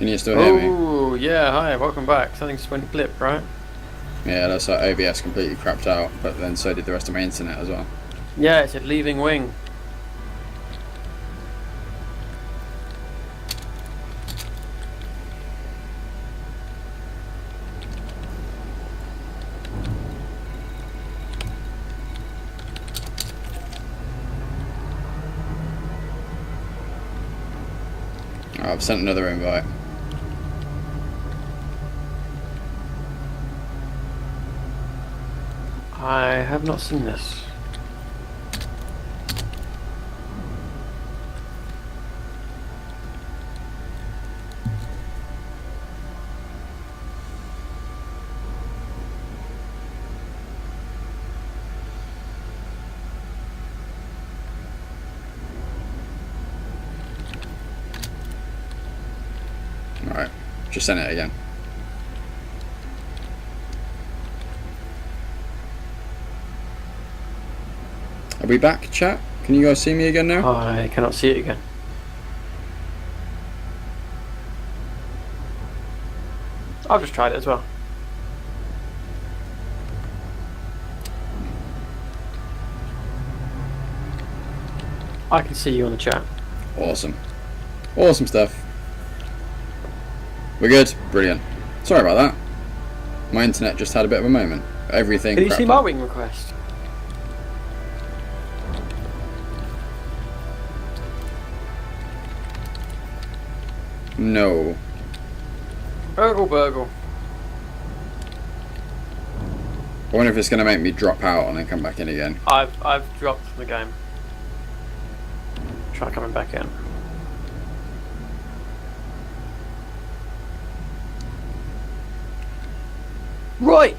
Can you still hear me? Oh, yeah, hi, welcome back. Something just went blip, right? Yeah, that's like OBS completely crapped out, but then so did the rest of my internet as well. Yeah, it said leaving wing. Oh, I've sent another invite. I have not seen this. Alright, just send it again. Are we back, chat? Can you guys see me again now? I cannot see it again. I've just tried it as well. I can see you on the chat. Awesome. Awesome stuff. We're good? Brilliant. Sorry about that. My internet just had a bit of a moment. Everything. Can you crapped see my out. wing request? No. Burgle. I wonder if it's going to make me drop out and then come back in again. I've dropped from the game. Try coming back in. Right.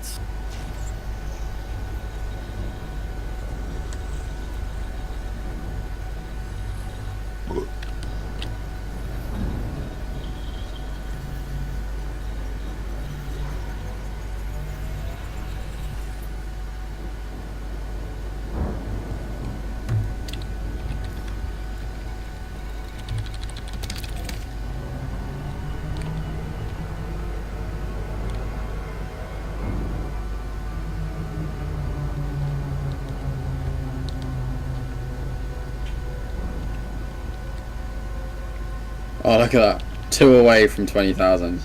Oh, look at that. 2 away from 20,000.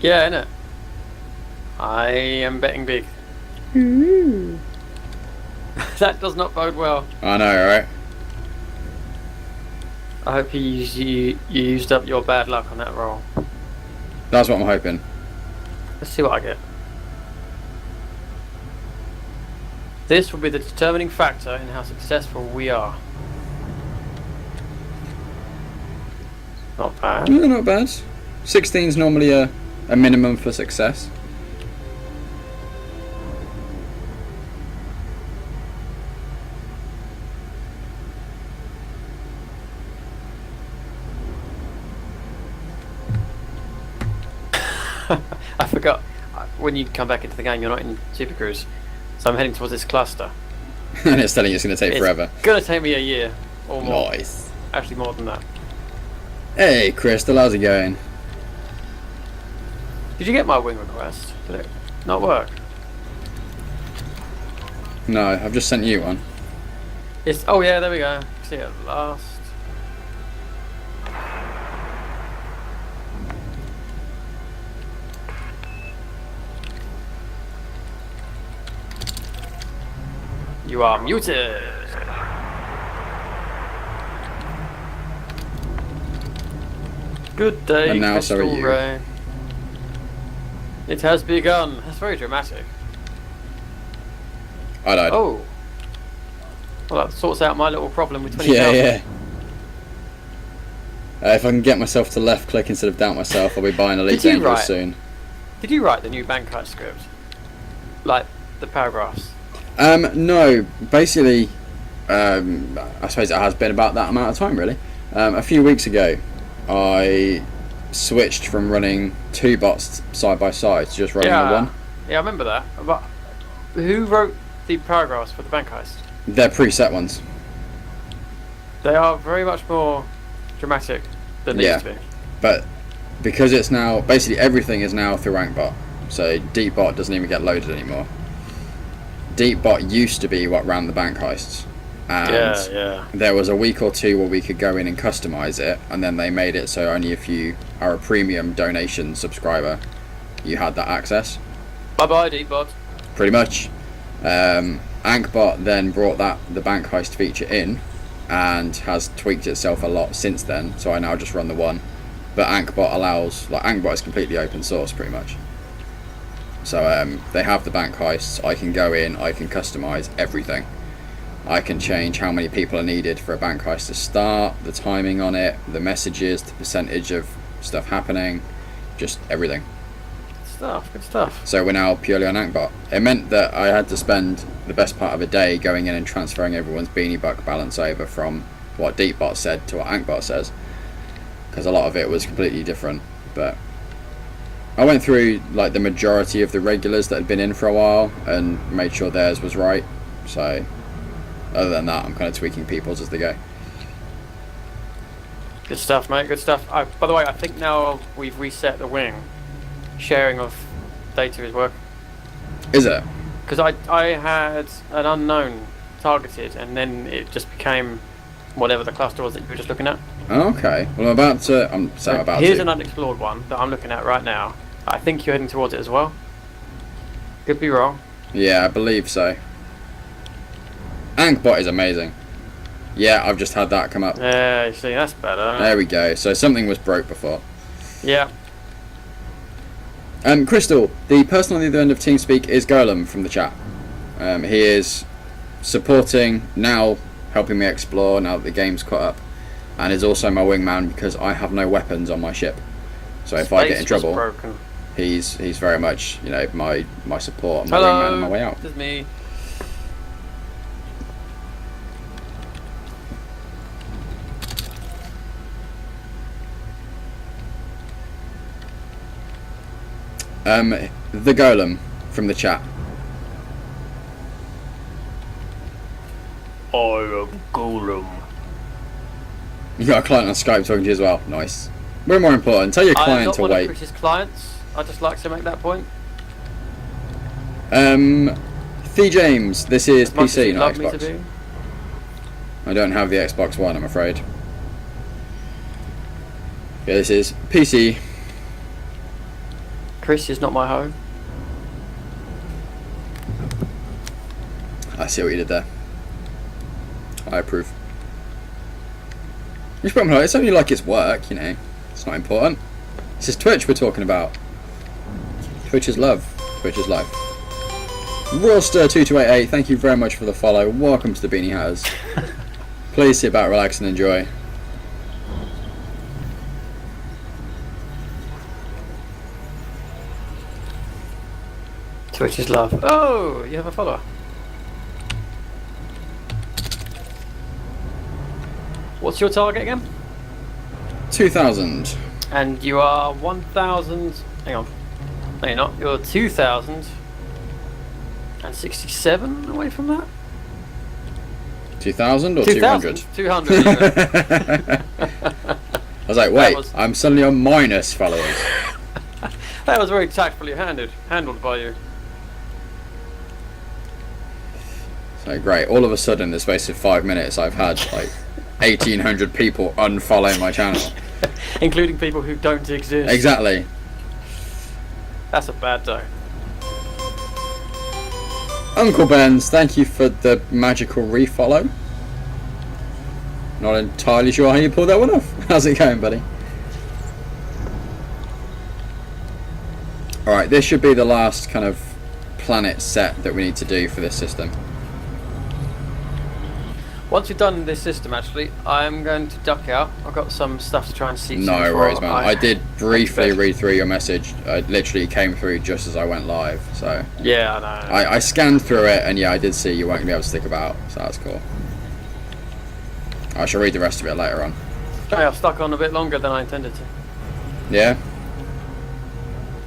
Yeah, innit? I am betting big. That does not bode well. I know, right? I hope you used up your bad luck on that roll. That's what I'm hoping. Let's see what I get. This will be the determining factor in how successful we are. Not bad. No, not bad. 16 is normally a minimum for success. I forgot. When you come back into the game, you're not in Super Cruise. So I'm heading towards this cluster. And it's telling you it's going to take forever. It's going to take me a year or more. Nice. Actually, more than that. Hey, Crystal, how's it going? Did you get my wing request? Did it not work? No, I've just sent you one. It's. Oh yeah, there we go. See it at last. You are muted. Good day, And now so are Crystal you. Ray. It has begun. That's very dramatic. I died. Oh. Well, that sorts out my little problem with 20,000. Yeah. If I can get myself to left click instead of down myself, I'll be buying Elite Did you Dangerous write- soon. Did you write the new Bankai script? Like, the paragraphs? No, basically, I suppose it has been about that amount of time, really. A few weeks ago, I switched from running 2 bots side by side to just running the one. Yeah, I remember that. But who wrote the paragraphs for the bank heist? They're preset ones. They are very much more dramatic than they used to be. But because it's now basically everything is now through Ankbot, so Deepbot doesn't even get loaded anymore. Deepbot used to be what ran the bank heists, and there was a week or two where we could go in and customize it, and then they made it so only if you are a premium donation subscriber you had that access. Bye bye Deepbot. Pretty much. Ankbot then brought the bank heist feature in and has tweaked itself a lot since then, so I now just run the one. But Ankbot allows, like, Ankbot is completely open source pretty much. So they have the bank heists, I can go in, I can customize everything. I can change how many people are needed for a bank heist to start, the timing on it, the messages, the percentage of stuff happening, just everything. Good stuff. So we're now purely on Ankbot. It meant that I had to spend the best part of a day going in and transferring everyone's Beanie Buck balance over from what Deepbot said to what Ankbot says, because a lot of it was completely different. But I went through like the majority of the regulars that had been in for a while and made sure theirs was right. So other than that, I'm kind of tweaking people's as they go. Good stuff, mate. Good stuff. By the way, I think now we've reset the wing. Sharing of data is working. Is it? Because I had an unknown targeted, and then it just became whatever the cluster was that you were just looking at. Okay. Well, Here's an unexplored one that I'm looking at right now. I think you're heading towards it as well. Could be wrong. Yeah, I believe so. Ankbot is amazing. Yeah, I've just had that come up. Yeah, you see, that's better. There we go. So something was broke before. Yeah. Crystal, the person on the other end of TeamSpeak is Golem from the chat. He is supporting, now helping me explore now that the game's caught up, and is also my wingman because I have no weapons on my ship. So if I get in trouble, he's very much, you know, my support and my wingman on my way out. This is me. TheGolem from the chat. I am Golem. You got a client on Skype talking to you as well. Nice. We're more important. Tell your client to wait. I'm not one of Chris's clients. I just like to make that point. James, this is as much PC, as not Xbox. Me to do. I don't have the Xbox One, I'm afraid. Yeah, this is PC. Chris is not my home. I see what you did there. I approve. It's only like it's work, you know. It's not important. This is Twitch we're talking about. Twitch is love. Twitch is life. Rawster2288, thank you very much for the follow. Welcome to the Beanie Hatters. Please sit back, relax and enjoy. Twitch is love. Oh, you have a follower. What's your target again? 2,000. And you are 1,000. Hang on. No, you're not. You're 2,067 away from that. 2,000 or 200? 200. I was like, wait, I'm suddenly on minus followers. That was very tactfully handled by you. So great. All of a sudden, in the space of 5 minutes, I've had like 1,800 people unfollow my channel, including people who don't exist. Exactly. That's a bad day. Uncle Ben's, thank you for the magical refollow. Not entirely sure how you pulled that one off. How's it going, buddy? Alright, this should be the last kind of planet set that we need to do for this system. Once you've done this system, actually, I'm going to duck out. I've got some stuff to try and see. No worries, man. I did briefly read through your message. It literally came through just as I went live, so... Yeah, I know. I scanned through it, and yeah, I did see you weren't going to be able to stick about, so that's cool. I shall read the rest of it later on. Okay, I've stuck on a bit longer than I intended to. Yeah?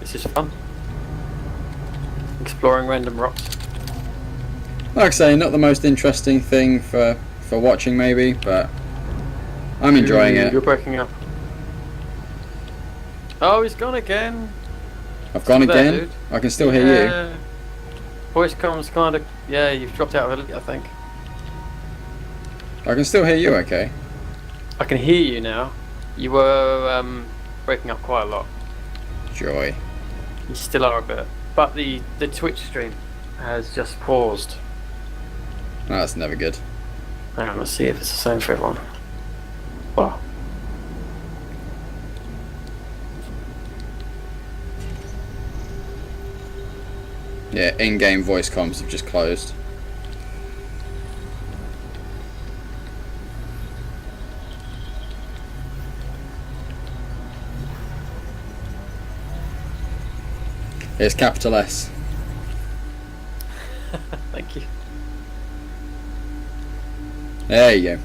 This is fun. Exploring random rocks. Like I say, not the most interesting thing for watching maybe, but I'm enjoying it. You're breaking up. Oh, he's gone again. I've gone Still there, again. dude. I can still hear you. Voice comes kind of. Yeah, you've dropped out of it, I think. I can still hear you. Okay. I can hear you now. You were breaking up quite a lot. Joy. You still are a bit, but the Twitch stream has just paused. That's never good. Hang on, let's see if it's the same for everyone. Wow. Yeah, in-game voice comms have just closed. It's capital S. Thank you. There you go.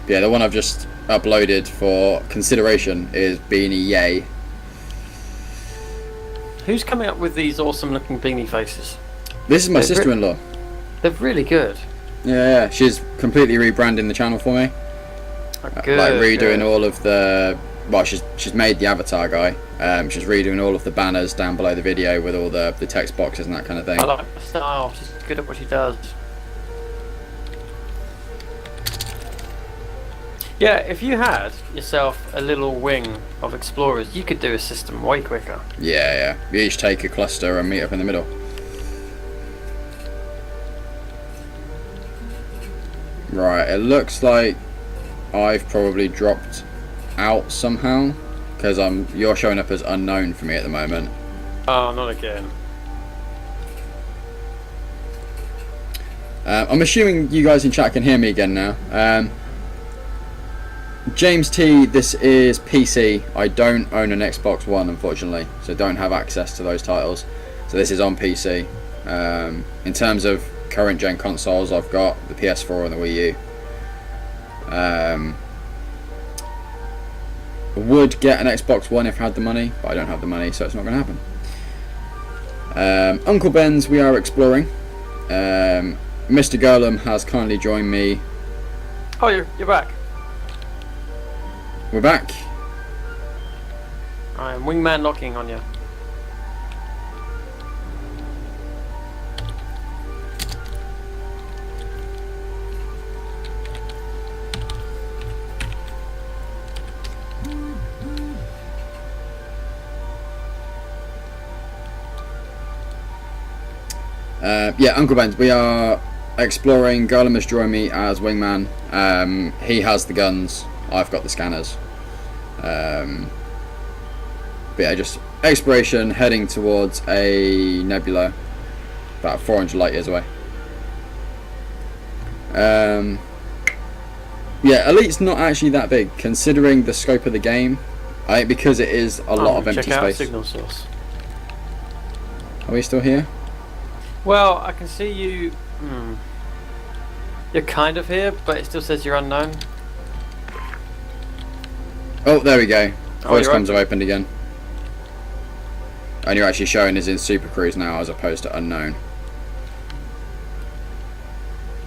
Yeah, the one I've just uploaded for consideration is Beanie Yay. Who's coming up with these awesome looking beanie faces? This is my sister-in-law. They're really good. Yeah, she's completely rebranding the channel for me. Good, like redoing good. all of the. Well, she's made the avatar guy. She's redoing all of the banners down below the video with all the text boxes and that kind of thing. I like the style. She's good at what she does. Yeah, if you had yourself a little wing of explorers, you could do a system way quicker. Yeah. You each take a cluster and meet up in the middle. Right, it looks like I've probably dropped out somehow because you're showing up as unknown for me at the moment. Oh, not again. I'm assuming you guys in chat can hear me again now. James T, this is PC. I don't own an Xbox One, unfortunately, so don't have access to those titles. So this is on PC. In terms of current gen consoles, I've got the PS4 and the Wii U. Would get an Xbox One if I had the money, but I don't have the money, so it's not going to happen. Uncle Ben's, we are exploring. Mr. Golem has kindly joined me. Oh, you're back. We're back. I am wingman locking on you. Yeah, Uncle Ben's, we are exploring. Golem has joined me as wingman. He has the guns. I've got the scanners. But yeah, just exploration, heading towards a nebula about 400 light years away. Yeah, Elite's not actually that big considering the scope of the game. I think because it is a lot of empty check out space. signal source. Are we still here? Well, I can see you. You're kind of here, but it still says you're unknown. Oh, there we go. Voice you're comms have opened again. And you're actually showing is in Super Cruise now as opposed to unknown.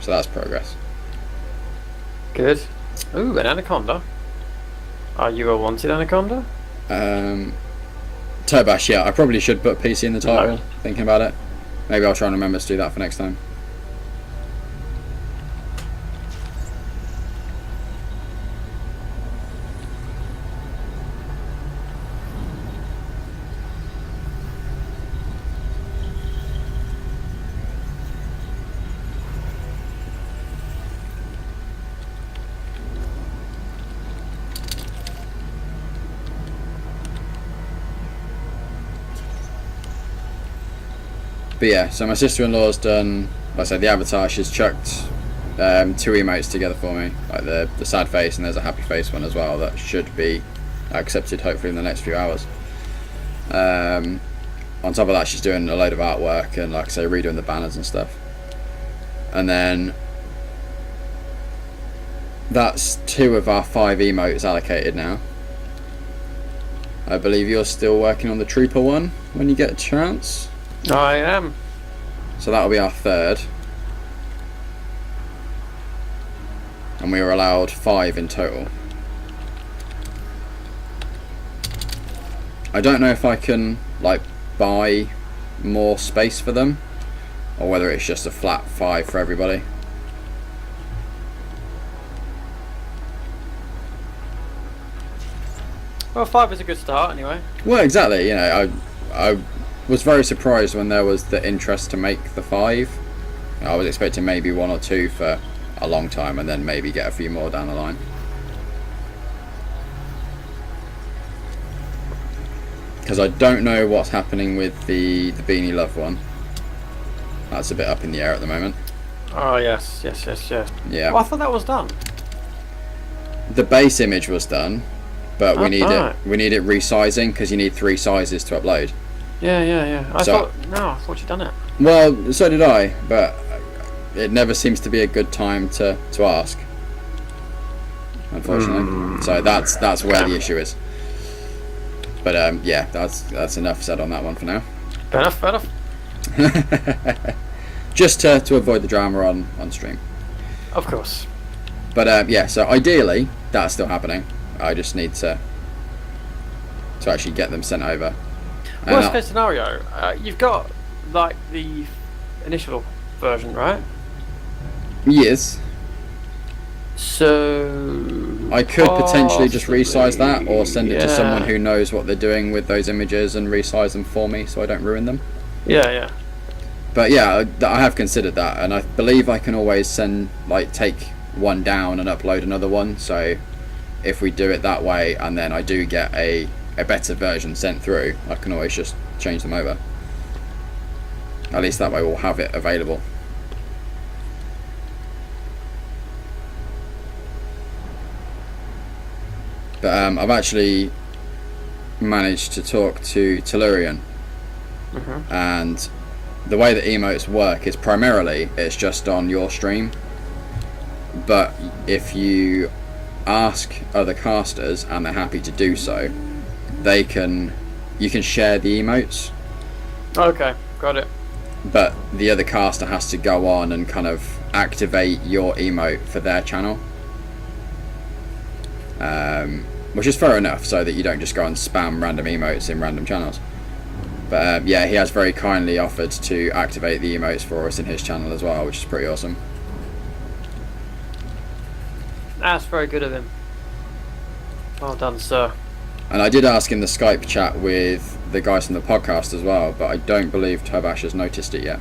So that's progress. Good. Ooh, an anaconda. Are you a wanted anaconda? Tobash, yeah, I probably should put PC in the title, thinking about it. Maybe I'll try and remember to do that for next time. But yeah, so my sister-in-law's done, like I said, the avatar. She's chucked 2 emotes together for me, like the sad face and there's a happy face one as well that should be accepted hopefully in the next few hours. On top of that, she's doing a load of artwork and, like I say, redoing the banners and stuff. And then that's 2 of our 5 emotes allocated now. I believe you're still working on the trooper one when you get a chance. I am. So that'll be our third. And we were allowed 5 in total. I don't know if I can like buy more space for them, or whether it's just a flat 5 for everybody. Well, 5 is a good start anyway. Well, exactly. You know, I was very surprised when there was the interest to make the 5. I was expecting maybe 1 or 2 for a long time, and then maybe get a few more down the line. Because I don't know what's happening with the Beanie Love one. That's a bit up in the air at the moment. Oh yes. Yeah. Well, I thought that was done. The base image was done, but we need right. it resizing, because you need 3 sizes to upload. Yeah. I thought you'd done it. Well, so did I, but it never seems to be a good time to ask, unfortunately. So that's where the issue is. But yeah, that's enough said on that one for now. Fair enough. Just to avoid the drama on stream. Of course. But yeah, so ideally that's still happening. I just need to actually get them sent over. Worst case scenario, you've got like the initial version, right? Yes. So I could potentially just resize that, or send it to yeah. someone who knows what they're doing with those images and resize them for me, so I don't ruin them. Yeah. But yeah, I have considered that, and I believe I can always take one down and upload another one. So if we do it that way, and then I do get a better version sent through, I can always just change them over. At least that way we'll have it available. But I've actually managed to talk to Tellurian, and the way that emotes work is primarily it's just on your stream, but if you ask other casters and they're happy to do so, you can share the emotes. Okay, got it. But the other caster has to go on and kind of activate your emote for their channel. Which is fair enough, so that you don't just go and spam random emotes in random channels. But yeah, he has very kindly offered to activate the emotes for us in his channel as well, which is pretty awesome. That's very good of him. Well done, sir. And I did ask in the Skype chat with the guys from the podcast as well, but I don't believe Tobash has noticed it yet.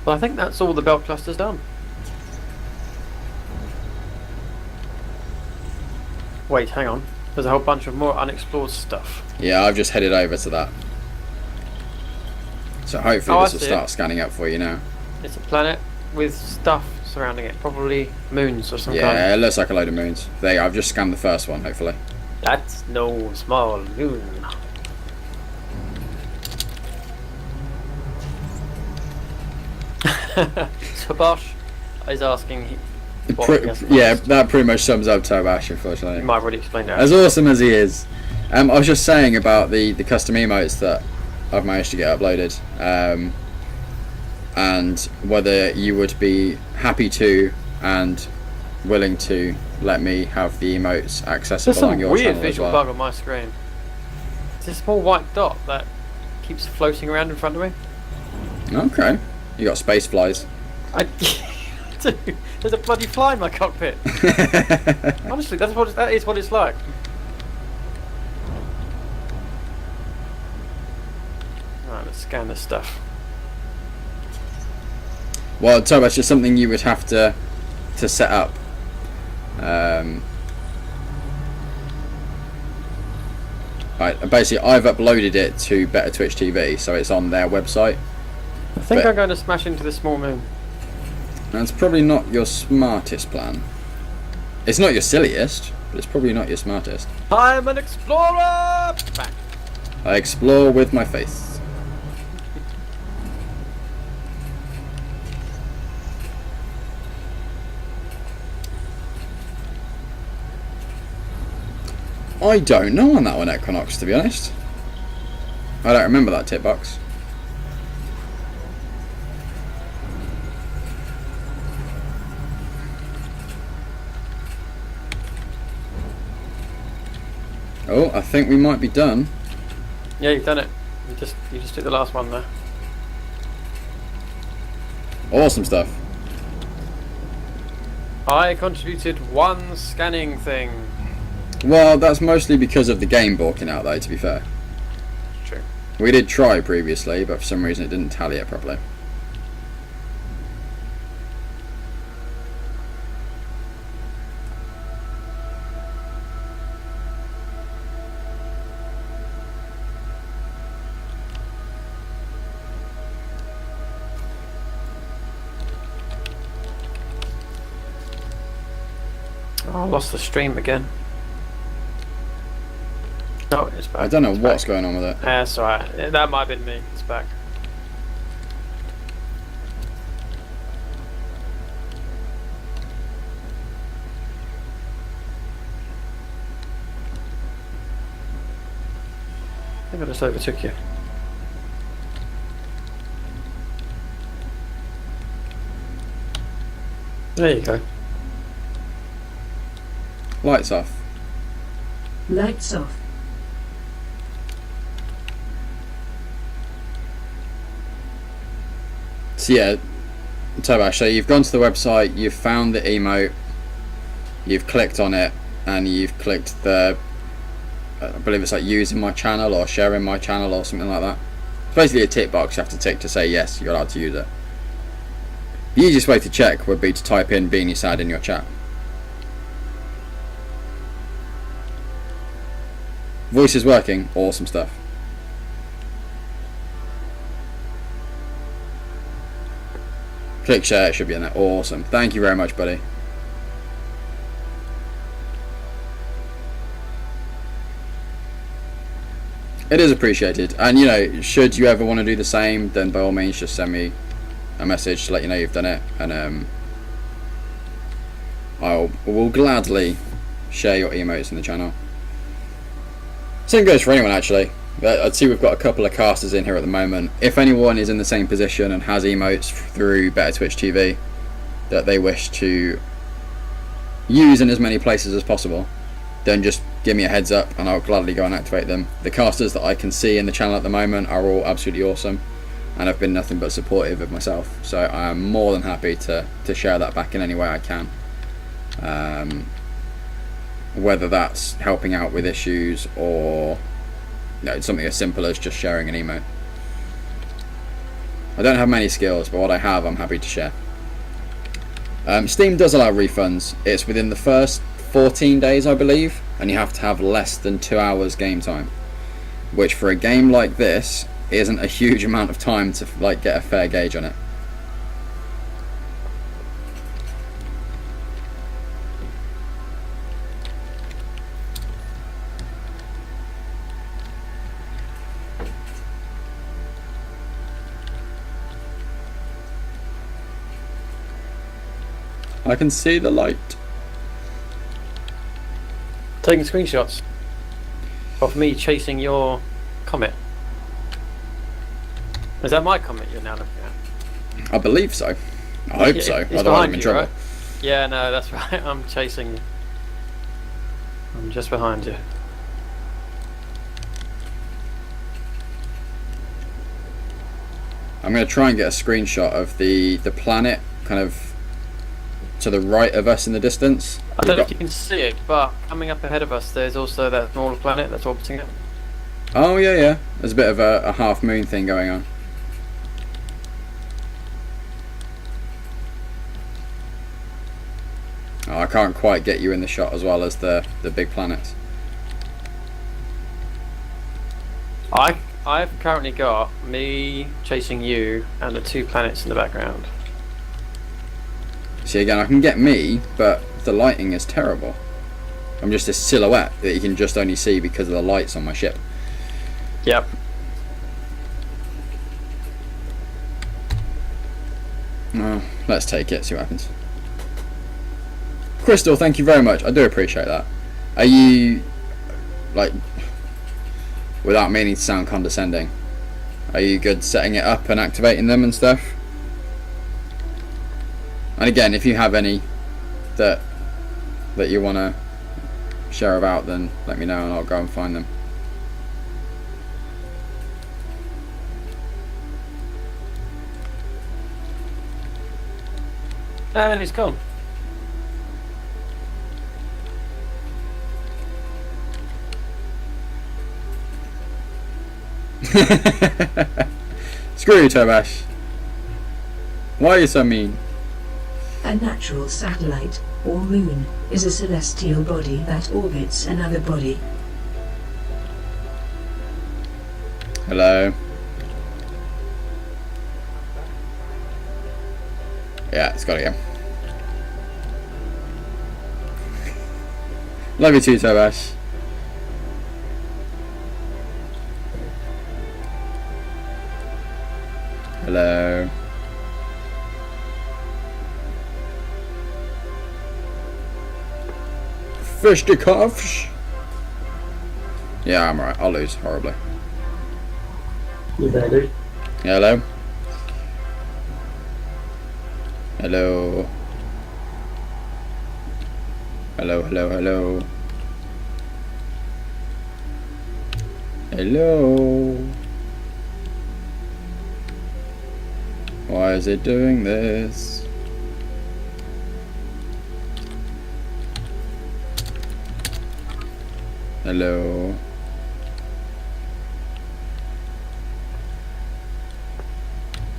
Well, I think that's all the belt cluster's done. Wait, hang on. There's a whole bunch of more unexplored stuff. Yeah, I've just headed over to that. So hopefully this will start scanning up for you now. It's a planet with stuff surrounding it, probably moons or something. Yeah, it looks like a load of moons. There you go, I've just scanned the first one, hopefully. That's no small moon. So Bosch is asking. Yeah, that pretty much sums up Tobash, unfortunately. You might have already explained that. As awesome as he is. I was just saying about the custom emotes that I've managed to get uploaded, and whether you would be happy to and willing to let me have the emotes accessible on your channel as well. There's some weird visual bug on my screen. It's a small white dot that keeps floating around in front of me. Okay. You got space flies. There's a bloody fly in my cockpit. Honestly, that is what it's like. Alright, let's scan this stuff. Well, Tobash, just something you would have to set up. Right, basically, I've uploaded it to Better Twitch TV, so it's on their website. I think I'm going to smash into the small moon. That's probably not your smartest plan. It's not your silliest, but it's probably not your smartest. I'm an explorer! Back. I explore with my face. I don't know on that one, Equinox, to be honest. I don't remember that tip box. Oh, I think we might be done. Yeah, you've done it. You just took the last one there. Awesome stuff. I contributed 1 scanning thing. Well, that's mostly because of the game balking out, though, to be fair. True. We did try previously, but for some reason it didn't tally it properly. Oh, I lost the stream again. No, it's back. I don't know It's what's back. going on with it. That's alright. That might have been me. It's back. I think I just overtook you. There you go. Lights off. Lights off. So yeah, Tobash, so you've gone to the website, you've found the emote, you've clicked on it, and you've clicked the, I believe it's like using my channel or sharing my channel or something like that. It's basically a tick box you have to tick to say yes, you're allowed to use it. The easiest way to check would be to type in Beanie Sad in your chat. Voice is working, awesome stuff. Click share, it should be in there, awesome. Thank you very much, buddy. It is appreciated, and you know, should you ever want to do the same, then by all means just send me a message to let you know you've done it, and I will gladly share your emotes in the channel. Same goes for anyone actually. I'd see we've got a couple of casters in here at the moment. If anyone is in the same position and has emotes through Better Twitch TV that they wish to use in as many places as possible, then just give me a heads up and I'll gladly go and activate them. The casters that I can see in the channel at the moment are all absolutely awesome and have been nothing but supportive of myself, so I am more than happy to share that back in any way I can. Whether that's helping out with issues or it's something as simple as just sharing an emote. I don't have many skills, but what I have I'm happy to share. Steam does allow refunds. It's within the first 14 days I believe, and you have to have less than 2 hours game time, which for a game like this isn't a huge amount of time to like get a fair gauge on it. I can see the light. Taking screenshots of me chasing your comet. Is that my comet you're now looking at? I believe so. I hope so. It's Otherwise I'm behind in you, trouble. right? Yeah, no, that's right. I'm chasing you. I'm just behind you. I'm going to try and get a screenshot of the planet kind of to the right of us in the distance. I don't know if you can see it, but coming up ahead of us there's also that smaller planet that's orbiting it. Oh yeah. There's a bit of a half moon thing going on. Oh, I can't quite get you in the shot as well as the big planets. I've currently got me chasing you and the 2 planets in the background. See, again, I can get me, but the lighting is terrible. I'm just a silhouette that you can just only see because of the lights on my ship. Yep. Oh, let's take it, see what happens. Crystal, thank you very much. I do appreciate that. Are you like, without meaning to sound condescending, are you good setting it up and activating them and stuff? And again, if you have any that you want to share about, then let me know and I'll go and find them. And he's gone. Screw you, Tobash. Why are you so mean? A natural satellite, or moon, is a celestial body that orbits another body. Hello. Yeah, it's gotta go. Love you too, Tobash. Hello. Fisticuffs. Yeah, I'm right. I'll lose horribly. You there, dude? Hello. Hello. Hello, hello, hello. Hello. Why is it doing this? Hello.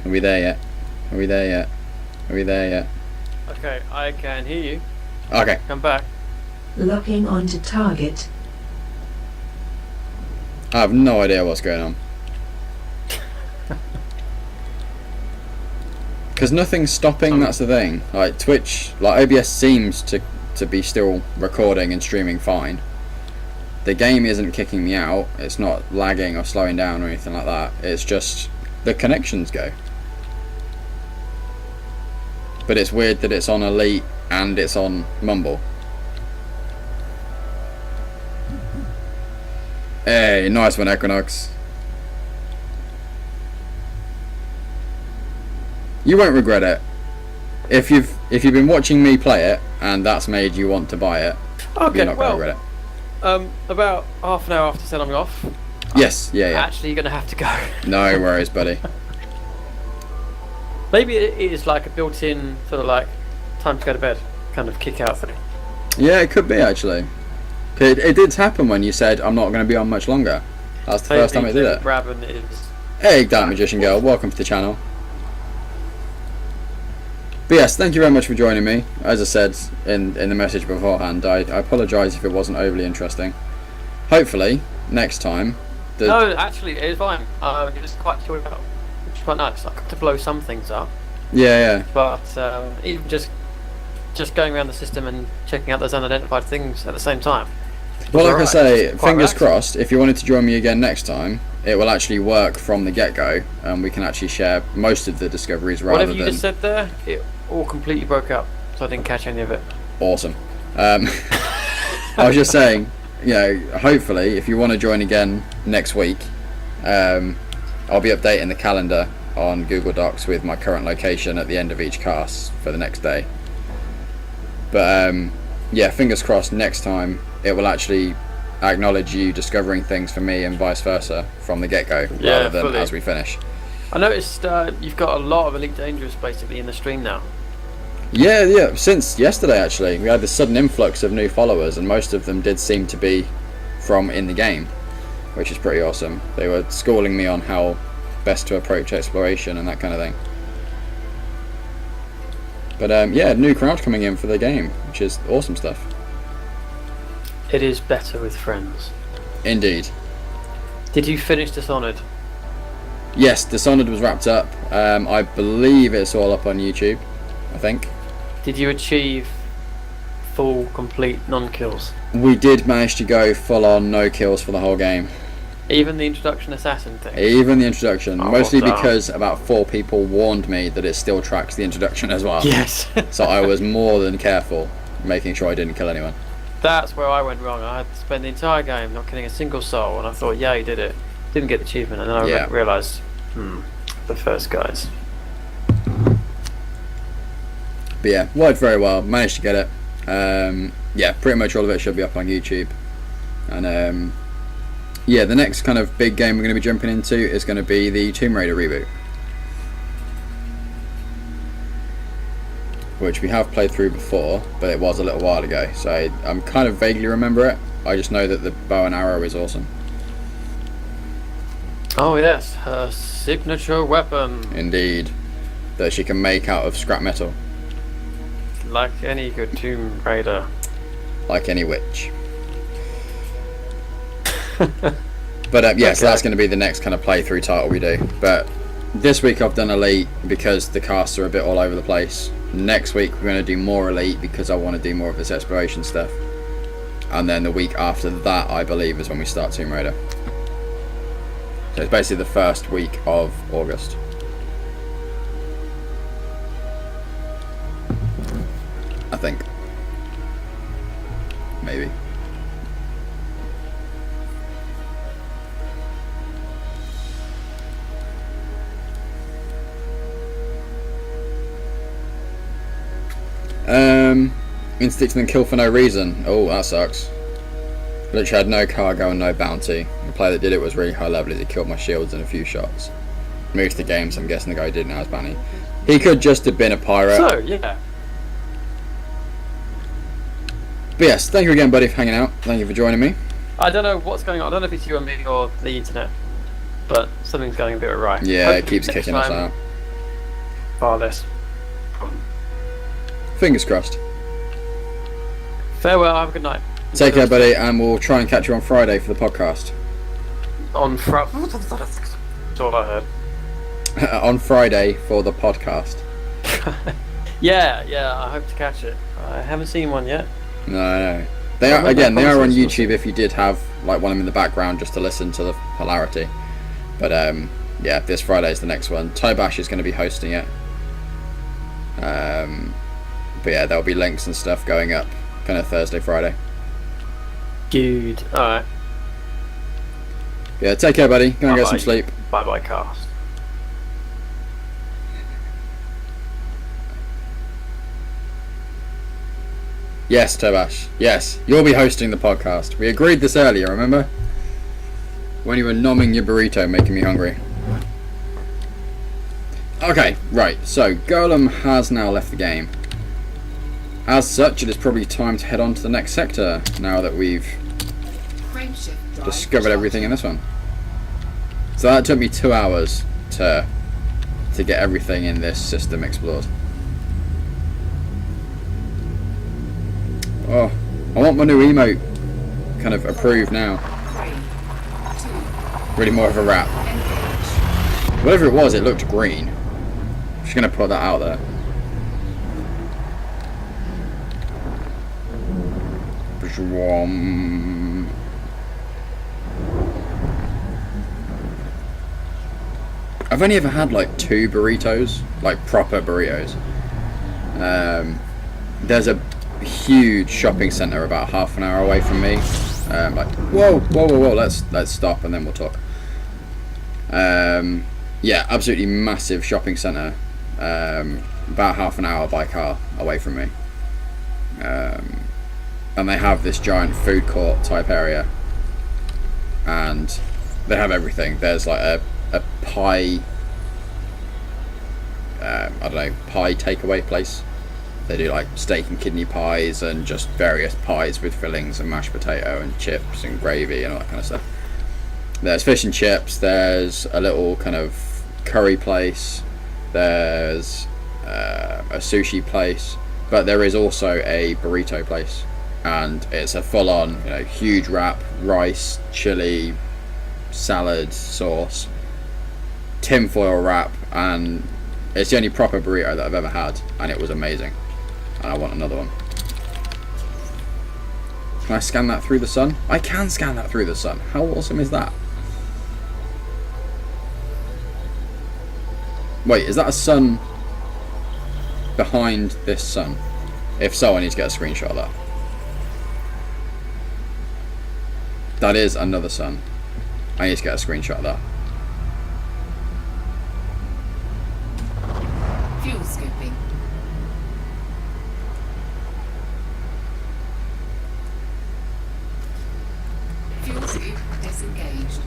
Are we there yet? Are we there yet? Are we there yet? Okay, I can hear you. Okay. Come back. Locking onto target. I have no idea what's going on. Because nothing's stopping, that's the thing. Like Twitch, like OBS seems to be still recording and streaming fine. The game isn't kicking me out, it's not lagging or slowing down or anything like that. It's just the connections go. But it's weird that it's on Elite and it's on Mumble. Hey, nice one, Equinox. You won't regret it. If you've been watching me play it and that's made you want to buy it, Okay, you're not well, gonna regret it. About half an hour after setting off, Yes, yeah. actually you're going to have to go. No worries, buddy. Maybe it is like a built-in sort of like time to go to bed kind of kick out thing. Yeah, it could be actually. It did happen when you said I'm not going to be on much longer. That's the first time it did it. Brabham is. Hey, Dark Magician Girl, welcome to the channel. But yes, thank you very much for joining me. As I said in the message beforehand, I apologise if it wasn't overly interesting. Hopefully, next time... No, actually, it is fine. It was quite chilled out, which is quite nice. I got to blow some things up. Yeah. But even just going around the system and checking out those unidentified things at the same time. Well, like I say, Quite fingers relaxed. crossed, if you wanted to join me again next time, it will actually work from the get-go, and we can actually share most of the discoveries rather Whatever than... you just said there, it all completely broke up, so I didn't catch any of it. Awesome. I was just saying, you know, hopefully, if you want to join again next week, I'll be updating the calendar on Google Docs with my current location at the end of each cast for the next day. But yeah, fingers crossed next time it will actually acknowledge you discovering things for me and vice versa from the get-go, Yeah, rather than fully. as we finish. I noticed you've got a lot of Elite Dangerous basically in the stream now. Yeah, since yesterday actually. We had this sudden influx of new followers and most of them did seem to be from in the game, which is pretty awesome. They were schooling me on how best to approach exploration and that kind of thing. But yeah, new crowd coming in for the game, which is awesome stuff. It is better with friends. Indeed. Did you finish Dishonored? Yes, Dishonored was wrapped up. I believe it's all up on YouTube, I think. Did you achieve full, complete non-kills? We did manage to go full on no kills for the whole game. Even the introduction assassin thing? Even the introduction, Oh, mostly damn. because about 4 people warned me that it still tracks the introduction as well. Yes. So I was more than careful, making sure I didn't kill anyone. That's where I went wrong. I had to spend the entire game not killing a single soul, and I thought, yeah, he did it. Didn't get the achievement, and then I realised, the first guys. But yeah, worked very well. Managed to get it. Yeah, pretty much all of it should be up on YouTube. And yeah, the next kind of big game we're going to be jumping into is going to be the Tomb Raider reboot, which we have played through before, but it was a little while ago, so I'm kind of vaguely remember it. I just know that the bow and arrow is awesome. Oh yes, her signature weapon. Indeed, that she can make out of scrap metal. Like any good Tomb Raider. Like any witch. But yeah, so that's going to be the next kind of playthrough title we do. But this week I've done Elite because the casts are a bit all over the place. Next week we're going to do more Elite because I want to do more of this exploration stuff. And then the week after that, I believe, is when we start Tomb Raider. So it's basically the first week of August. I think. Maybe. Instinct and kill for no reason. Oh, that sucks. Literally had no cargo and no bounty. The player that did it was really high level. He killed my shields in a few shots. Moved the game, so I'm guessing the guy who did it now is bounty. He could just have been a pirate. So, yeah. But yes, thank you again, buddy, for hanging out. Thank you for joining me. I don't know what's going on. I don't know if it's you and me or the internet, but something's going a bit awry. Yeah, hopefully it keeps next kicking us time, out. Far less. Fingers crossed. Farewell, have a good night. Take care, buddy, and we'll try and catch you on Friday for the podcast. On Friday. That's all I heard. On Friday for the podcast. Yeah, I hope to catch it. I haven't seen one yet. No. They are on YouTube if you did have like one of them in the background just to listen to the hilarity. But yeah, this Friday is the next one. Tobash is going to be hosting it. But yeah, there'll be links and stuff going up kind of Thursday, Friday. Good. Alright. Yeah, take care, buddy. Go and get some sleep. Bye, cast. Yes, Tobash. Yes, you'll be hosting the podcast. We agreed this earlier, remember? When you were nomming your burrito, making me hungry. Okay, right. So, Golem has now left the game. As such, it is probably time to head on to the next sector, now that we've discovered everything in this one. So that took me 2 hours to get everything in this system explored. Oh, I want my new emote kind of approved now. Really more of a wrap. Whatever it was, it looked green. I'm just going to put that out there. I've only ever had like 2 burritos, like proper burritos. There's a huge shopping centre about half an hour away from me. Like whoa, let's stop and then we'll talk. Yeah, absolutely massive shopping centre, about half an hour by car away from me. And they have this giant food court type area, and they have everything. There's like a pie, I don't know, pie takeaway place. They do like steak and kidney pies and just various pies with fillings and mashed potato and chips and gravy and all that kind of stuff. There's fish and chips. There's a little kind of curry place. There's a sushi place, but there is also a burrito place, and it's a full-on, huge wrap, rice, chili, salad, sauce, tinfoil wrap, and it's the only proper burrito that I've ever had, and it was amazing. And I want another one. Can I scan that through the sun? I can scan that through the sun. How awesome is that? Wait, is that a sun behind this sun? If so, I need to get a screenshot of that. That is another sun. I need to get a screenshot of that. Fuel scooping. Fuel scoop disengaged.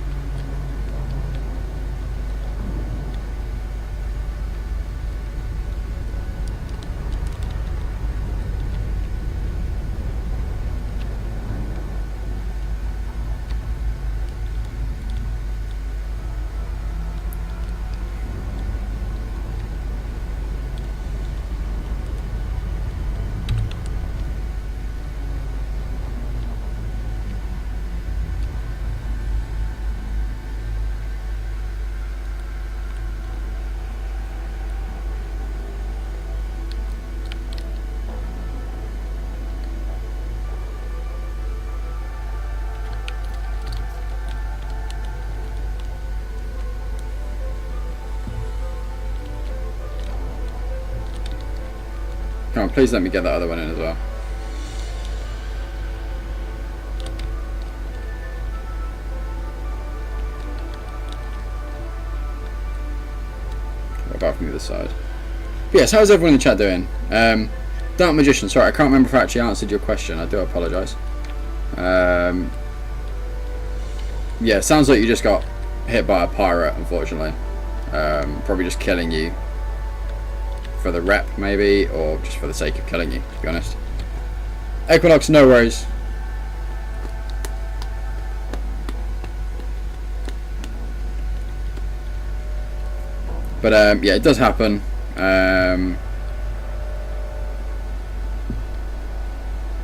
Come on, please let me get that other one in as well. What about from the other side? But yes, how's everyone in the chat doing? Dark Magician, sorry, I can't remember if I actually answered your question. I do apologise. Yeah, sounds like you just got hit by a pirate, unfortunately. Probably just killing you for the rep, maybe, or just for the sake of killing you, to be honest. Equinox, no worries. But yeah, it does happen.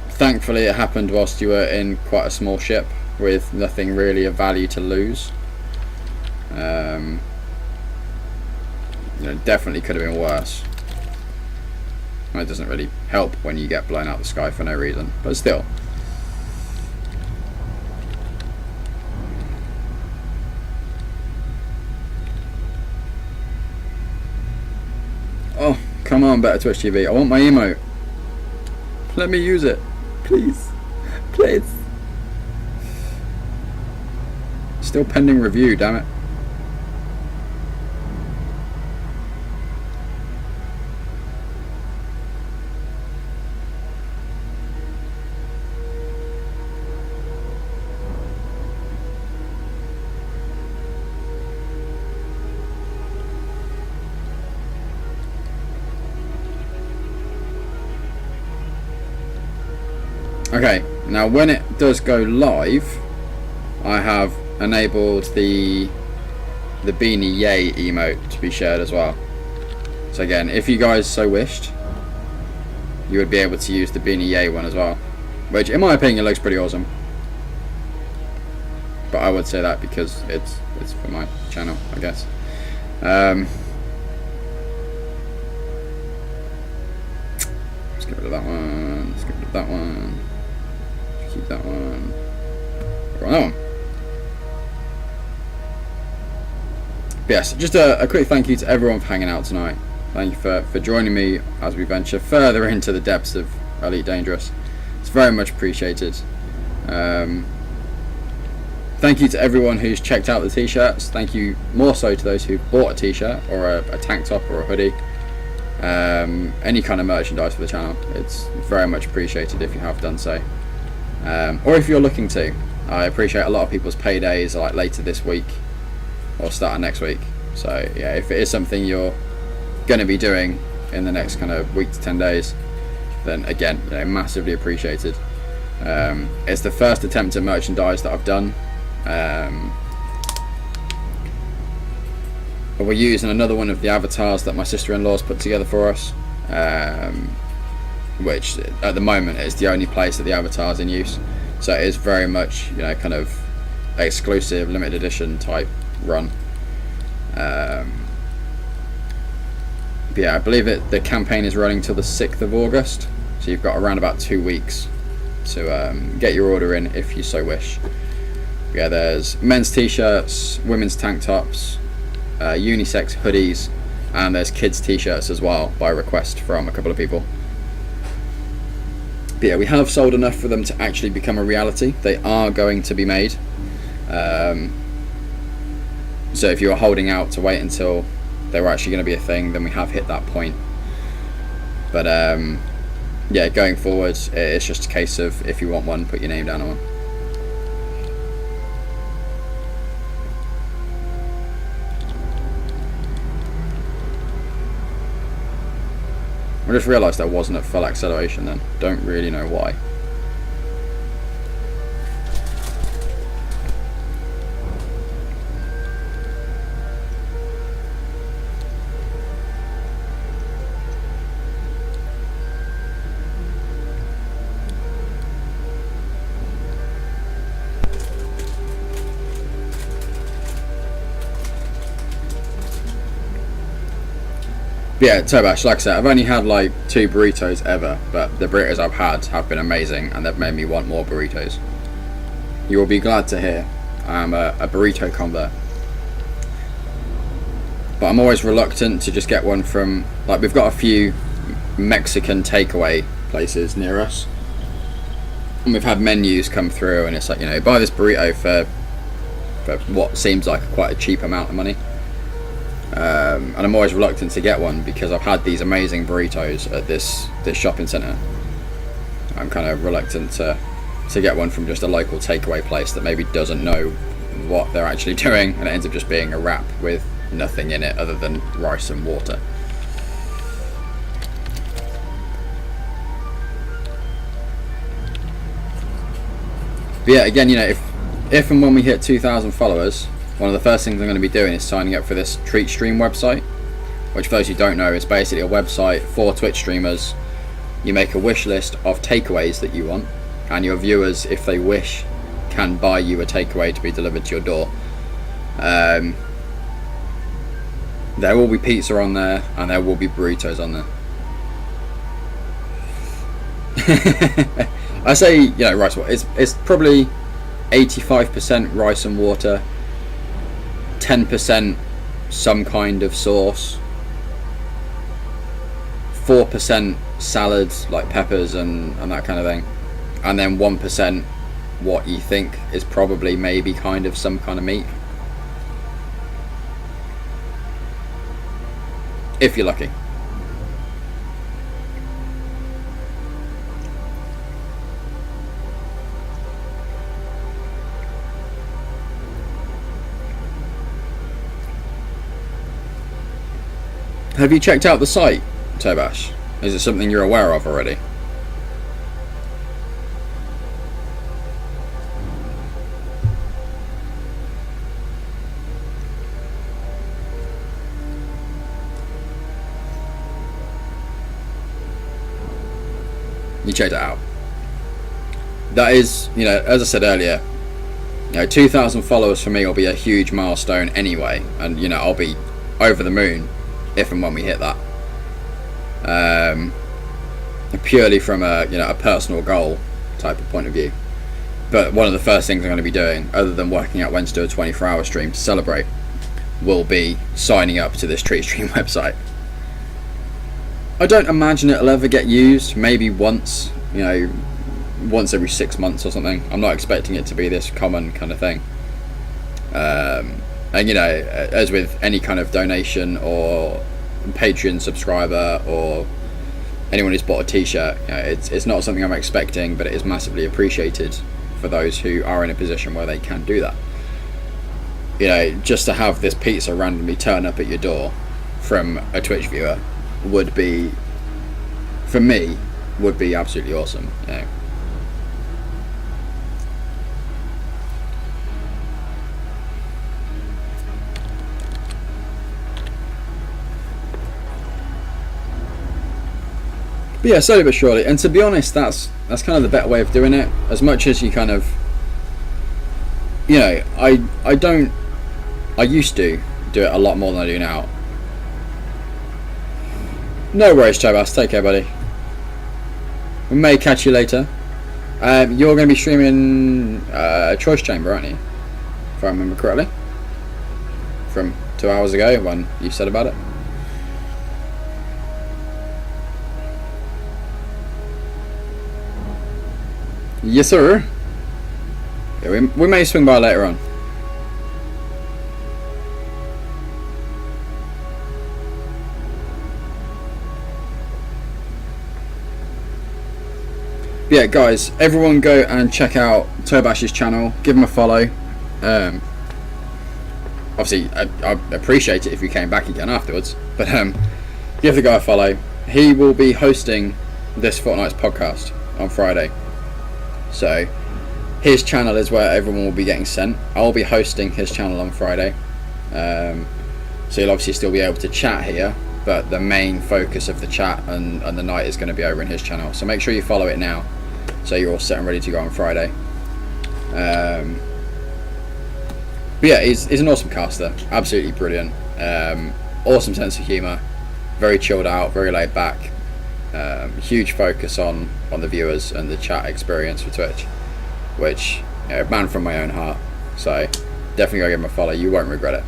Thankfully, it happened whilst you were in quite a small ship with nothing really of value to lose. You know, definitely could have been worse. It doesn't really help when you get blown out of the sky for no reason, but still. Oh, come on, better Twitch TV. I want my emote. Let me use it. Please. Please. Still pending review, damn it. Okay, now when it does go live, I have enabled the Beanie Yay emote to be shared as well. So again, if you guys so wished, you would be able to use the Beanie Yay one as well, which in my opinion looks pretty awesome. But I would say that because it's for my channel, I guess. Let's get rid of that one. Let's get rid of that one. Keep that one. That one. But yes, just a quick thank you to everyone for hanging out tonight. Thank you for joining me as we venture further into the depths of Elite Dangerous. It's very much appreciated. Thank you to everyone who's checked out the t-shirts. Thank you more so to those who bought a t-shirt or a tank top or a hoodie. Any kind of merchandise for the channel. It's very much appreciated if you have done so. Or if you're looking to. I appreciate a lot of people's paydays like later this week or start of next week. So yeah, if it is something you're going to be doing in the next kind of week to 10 days, then again, you know, massively appreciated. It's the first attempt at merchandise that I've done. But we're using another one of the avatars that my sister-in-law's put together for us, which at the moment is the only place that the avatar's in use. So it is very much, you know, kind of exclusive, limited edition type run. But yeah, I believe the campaign is running till the 6th of August, so you've got around about 2 weeks to get your order in if you so wish. Yeah, there's men's t-shirts, women's tank tops, unisex hoodies, and there's kids t-shirts as well by request from a couple of people. But yeah, we have sold enough for them to actually become a reality. They are going to be made. So if you were holding out to wait until they were actually going to be a thing, then we have hit that point. But yeah, going forward, it's just a case of if you want one, put your name down on one. I just realised I wasn't at full acceleration then. Don't really know why. Yeah, Tobash, like I said, I've only had like 2 burritos ever, but the burritos I've had have been amazing and they've made me want more burritos. You will be glad to hear I am a burrito convert. But I'm always reluctant to just get one from, like, we've got a few Mexican takeaway places near us. And we've had menus come through and it's like, you know, buy this burrito for what seems like quite a cheap amount of money. And I'm always reluctant to get one because I've had these amazing burritos at this shopping centre. I'm kind of reluctant to get one from just a local takeaway place that maybe doesn't know what they're actually doing, and it ends up just being a wrap with nothing in it other than rice and water. But yeah, again, you know, if and when we hit 2,000 followers, one of the first things I'm going to be doing is signing up for this Treat Stream website, which for those who don't know is basically a website for Twitch streamers. You make a wish list of takeaways that you want, and your viewers, if they wish, can buy you a takeaway to be delivered to your door. There will be pizza on there, and there will be burritos on there. I say, you know, rice water. It's probably 85% rice and water, 10% some kind of sauce, 4% salads like peppers and that kind of thing, and then 1% what you think is probably maybe kind of some kind of meat, if you're lucky. Have you checked out the site, Tobash? Is it something you're aware of already? You checked it out. That is, you know, as I said earlier, you know, 2,000 followers for me will be a huge milestone anyway, and you know, I'll be over the moon if and when we hit that. Purely from a, you know, a personal goal type of point of view. But one of the first things I'm going to be doing, other than working out when to do a 24-hour stream to celebrate, will be signing up to this Treat Stream website. I don't imagine it'll ever get used. Maybe once, you know, once every 6 months or something. I'm not expecting it to be this common kind of thing. And you know, as with any kind of donation or Patreon subscriber or anyone who's bought a t-shirt, you know, it's not something I'm expecting, but it is massively appreciated for those who are in a position where they can do that. You know, just to have this pizza randomly turn up at your door from a Twitch viewer would be, for me, would be absolutely awesome, you know. But yeah, slowly but surely, and to be honest, that's kind of the better way of doing it. As much as you kind of, you know, I used to do it a lot more than I do now. No worries, Chobas, take care, buddy. We may catch you later. You're going to be streaming Choice Chamber, aren't you? If I remember correctly. From 2 hours ago when you said about it. Yes, sir. Yeah, we may swing by later on. Yeah, guys, everyone go and check out Tobash's channel. Give him a follow. Obviously, I appreciate it if you came back again afterwards. But give the guy a follow. He will be hosting this fortnight's podcast on Friday. So his channel is where everyone will be getting sent. I'll be hosting his channel on Friday. So you'll obviously still be able to chat here, but the main focus of the chat and the night is going to be over in his channel. So make sure you follow it now, so you're all set and ready to go on Friday. But yeah, he's an awesome caster, absolutely brilliant. Awesome sense of humour, very chilled out, very laid back. Huge focus on the viewers and the chat experience for Twitch, which, you know, man from my own heart. So definitely go give him a follow, you won't regret it.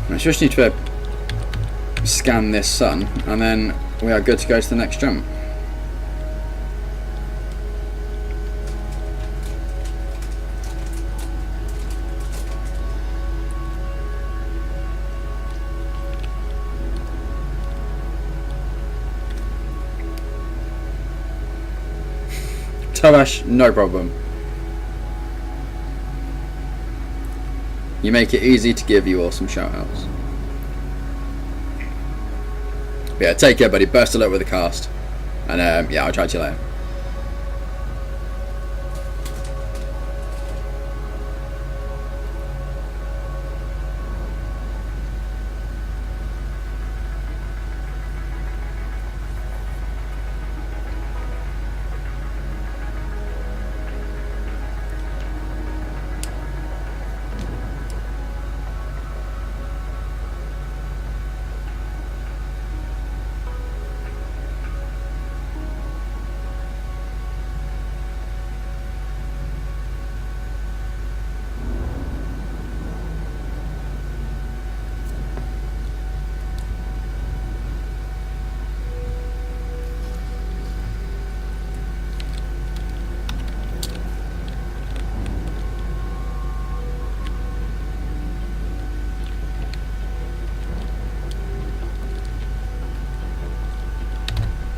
I just need to scan this sun, and then we are good to go to the next jump. Tobash, no problem. You make it easy to give you awesome shoutouts. Yeah, take care, buddy. Best of luck with the cast. And yeah, I'll chat to you later.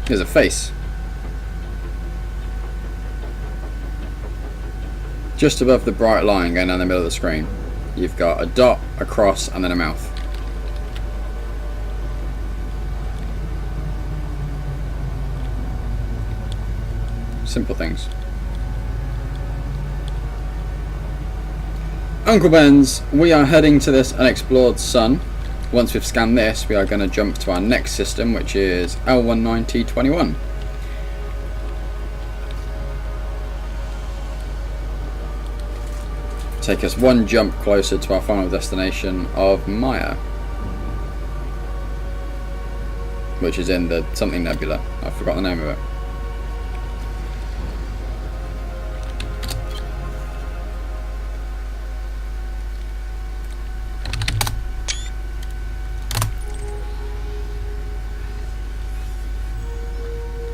There's a face. Just above the bright line going down the middle of the screen, you've got a dot, a cross, and then a mouth. Simple things. Uncle Ben's, we are heading to this unexplored sun. Once we've scanned this, we are going to jump to our next system, which is L19T21. Take us one jump closer to our final destination of Maya, which is in the something nebula. I forgot the name of it.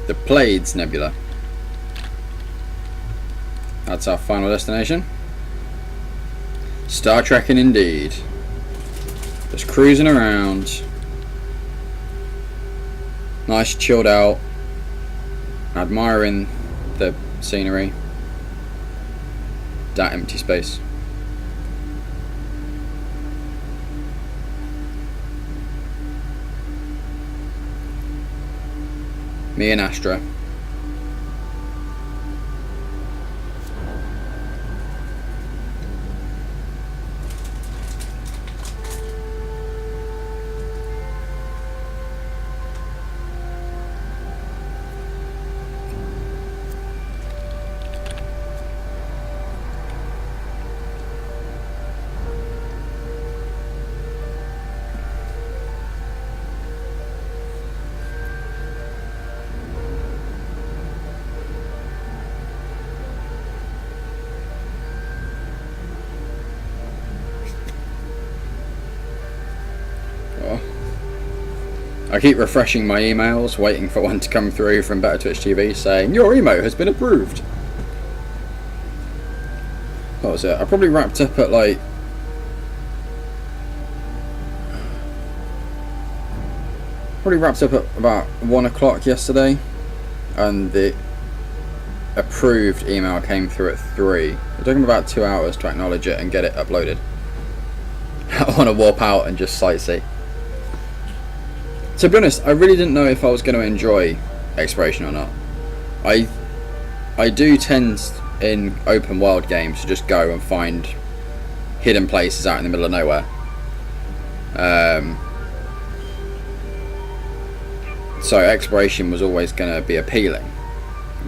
The Pleiades Nebula. That's our final destination. Star trekking indeed. Just cruising around. Nice, chilled out. Admiring the scenery. That empty space. Me and Astra. I keep refreshing my emails, waiting for one to come through from Better Twitch TV saying, your emote has been approved. What was it? I probably wrapped up at like... Probably wrapped up at about 1 o'clock yesterday. And the approved email came through at 3. It took me about 2 hours to acknowledge it and get it uploaded. I want to warp out and just sightsee. To be honest, I really didn't know if I was going to enjoy exploration or not. I do tend in open world games to just go and find hidden places out in the middle of nowhere. So exploration was always going to be appealing.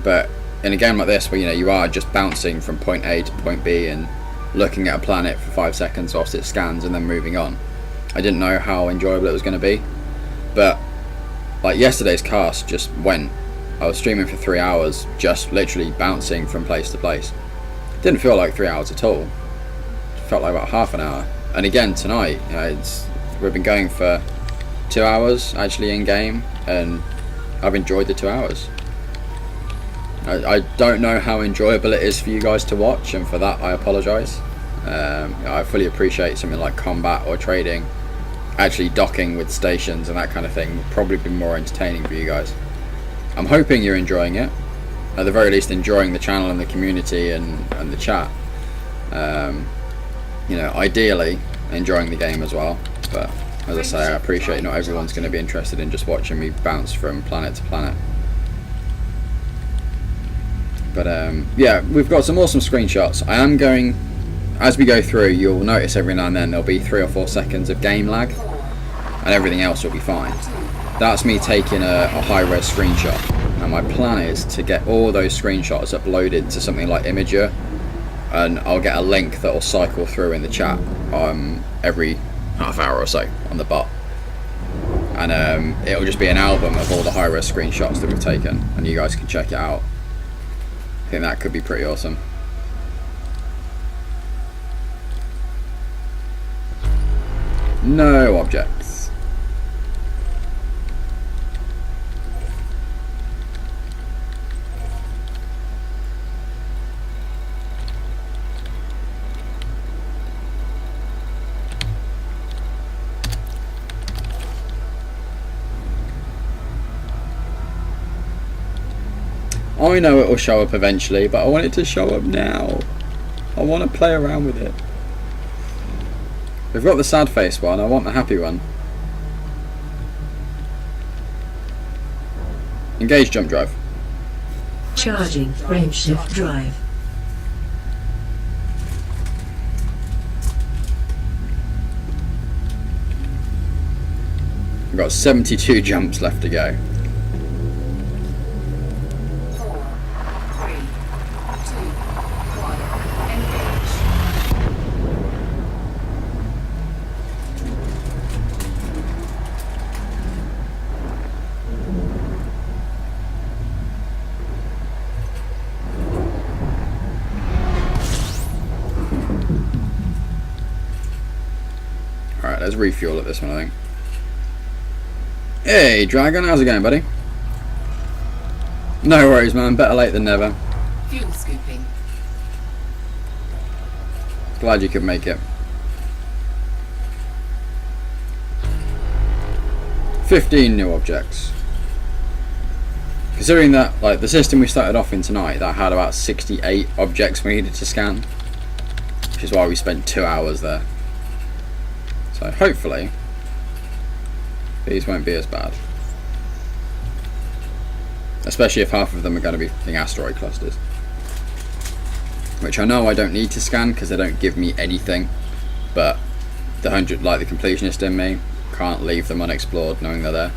But in a game like this, where you are just bouncing from point A to point B and looking at a planet for 5 seconds whilst it scans and then moving on, I didn't know how enjoyable it was going to be. But like yesterday's cast just went. I was streaming for 3 hours, just literally bouncing from place to place. Didn't feel like 3 hours at all. It felt like about half an hour. And again tonight, we've been going for 2 hours actually in game, and I've enjoyed the 2 hours. I don't know how enjoyable it is for you guys to watch, and for that I apologise. I fully appreciate something like combat or trading. Actually docking with stations and that kind of thing would probably be more entertaining for you guys. I'm hoping you're enjoying it. At the very least enjoying the channel and the community and the chat. Ideally enjoying the game as well. But as I say, I appreciate not everyone's going to be interested in just watching me bounce from planet to planet. But yeah, we've got some awesome screenshots. I am going, as we go through, you'll notice every now and then there'll be 3 or 4 seconds of game lag, and everything else will be fine. That's me taking a high-res screenshot, and my plan is to get all those screenshots uploaded to something like Imager, and I'll get a link that will cycle through in the chat every half hour or so on the bot, and it'll just be an album of all the high-res screenshots that we've taken, and you guys can check it out. I think that could be pretty awesome. No objects. I know it will show up eventually, but I want it to show up now. I want to play around with it. We've got the sad face one, I want the happy one. Engage jump drive. Charging frameshift drive. We've got 72 jumps left to go. 4, 3, 2, 1, engage. Alright, let's refuel at this one, I think. Hey, Dragon, how's it going, buddy? No worries, man. Better late than never. Fuel scooping. Glad you could make it. 15 new objects. Considering that, like, the system we started off in tonight, that had about 68 objects we needed to scan, which is why we spent 2 hours there. So hopefully these won't be as bad, especially if half of them are going to be asteroid clusters, which I know I don't need to scan because they don't give me anything, but the completionist in me can't leave them unexplored knowing they're there.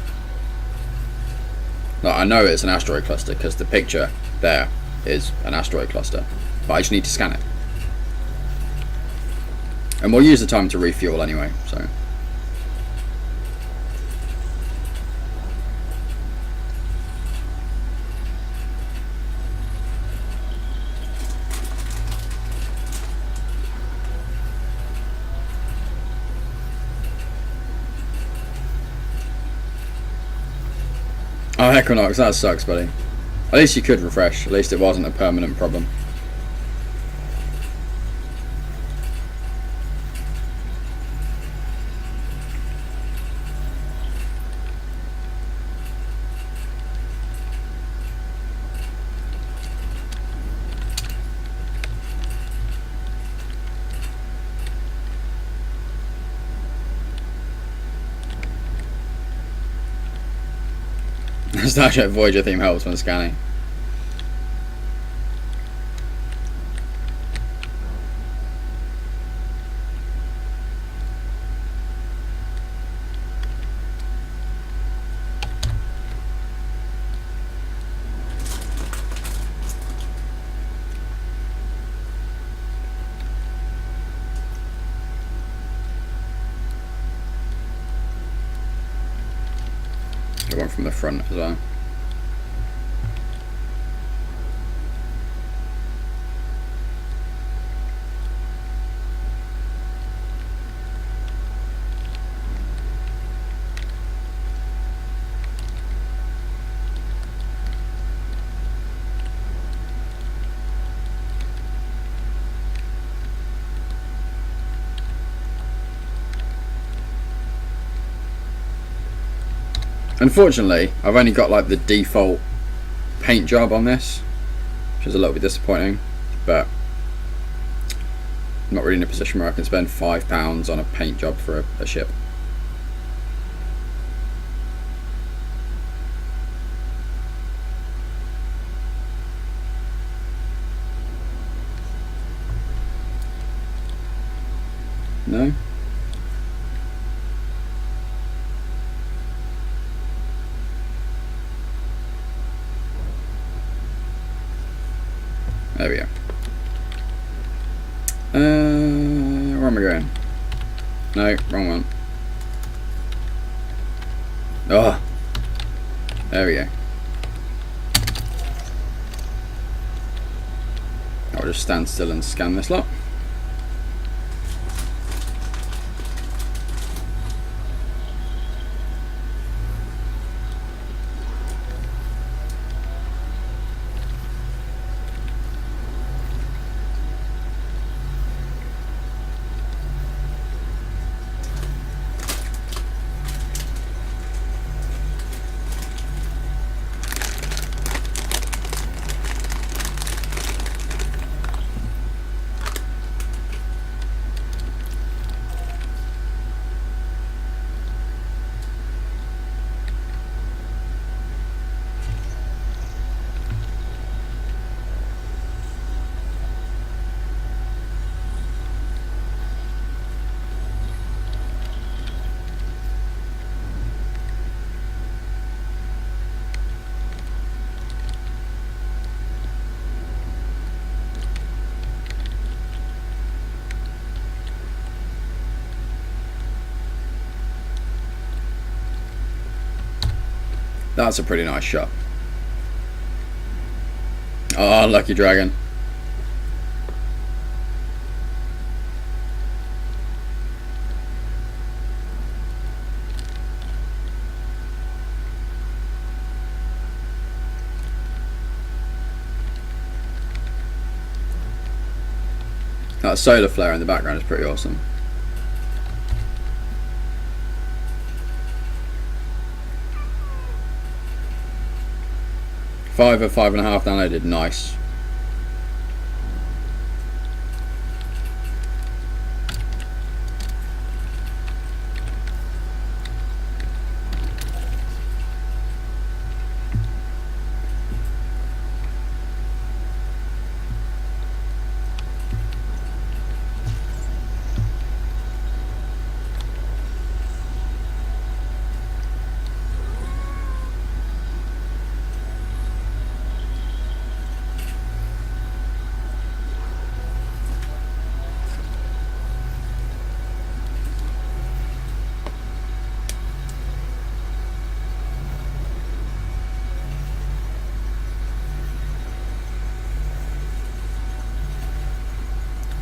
Like, I know it's an asteroid cluster because the picture there is an asteroid cluster, but I just need to scan it, and we'll use the time to refuel anyway, so. Equinox, that sucks, buddy. At least you could refresh. At least it wasn't a permanent problem. Star Trek Voyager theme helps when scanning. One from the front as well. Unfortunately, I've only got like the default paint job on this, which is a little bit disappointing, but I'm not really in a position where I can spend £5 on a paint job for a ship. No? There we go. Where am I going? No, wrong one. Oh, there we go. I'll just stand still and scan this lot. That's a pretty nice shot. Oh, lucky dragon. That solar flare in the background is pretty awesome. Five or 5.5 downloaded, nice.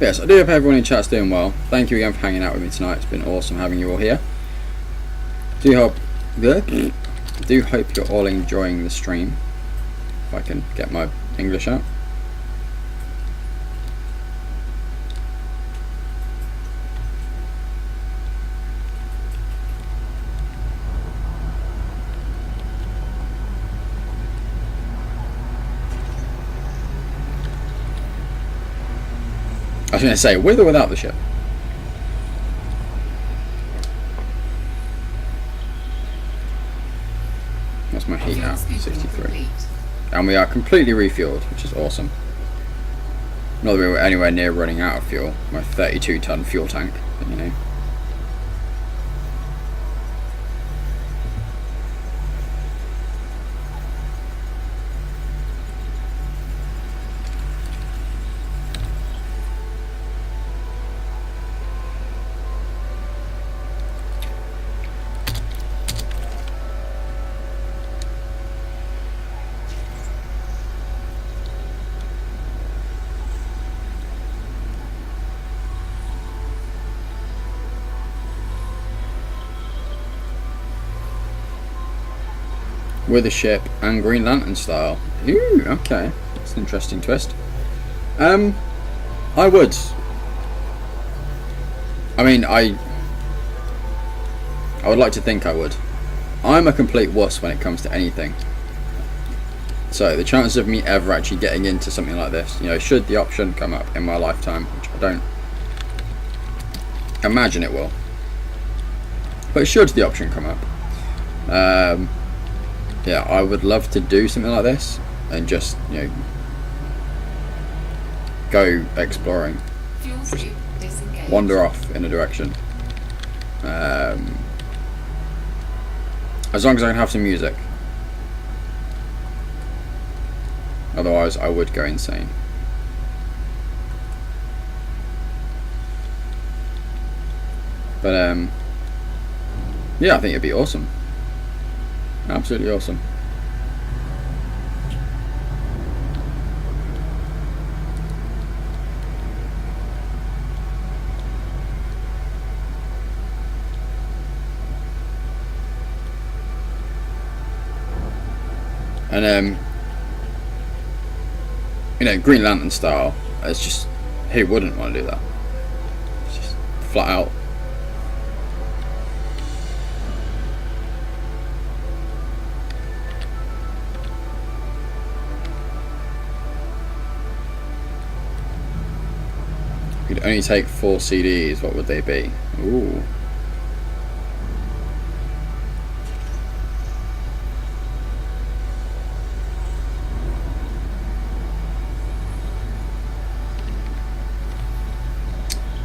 Yes, I do hope everyone in chat's doing well. Thank you again for hanging out with me tonight. It's been awesome having you all here. Do hope I do hope you're all enjoying the stream. If I can get my English out. I was going to say, with or without the ship? That's my heat now, 63. And we are completely refueled, which is awesome. Not that we were anywhere near running out of fuel. My 32-ton fuel tank, you know. With a ship and Green Lantern style. Ooh, okay. That's an interesting twist. I would. I mean, I would like to think I would. I'm a complete wuss when it comes to anything. So the chances of me ever actually getting into something like this, you know, should the option come up in my lifetime, which I don't imagine it will, but should the option come up, yeah, I would love to do something like this and just, you know, go exploring, just wander off in a direction. As long as I can have some music. Otherwise, I would go insane. But yeah, I think it'd be awesome. Absolutely awesome. And you know, Green Lantern style, it's just, who wouldn't want to do that? It's just flat out. If you'd only take 4 CDs, what would they be? Ooh.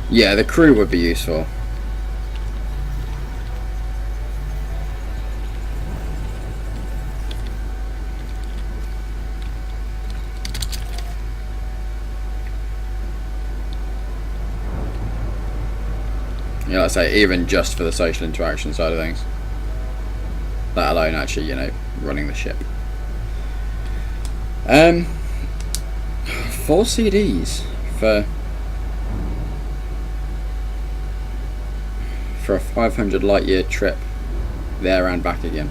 Yeah, the crew would be useful. Yeah, like I say, even just for the social interaction side of things. Let alone actually, you know, running the ship. 4 CDs for a 500 light year trip there and back again.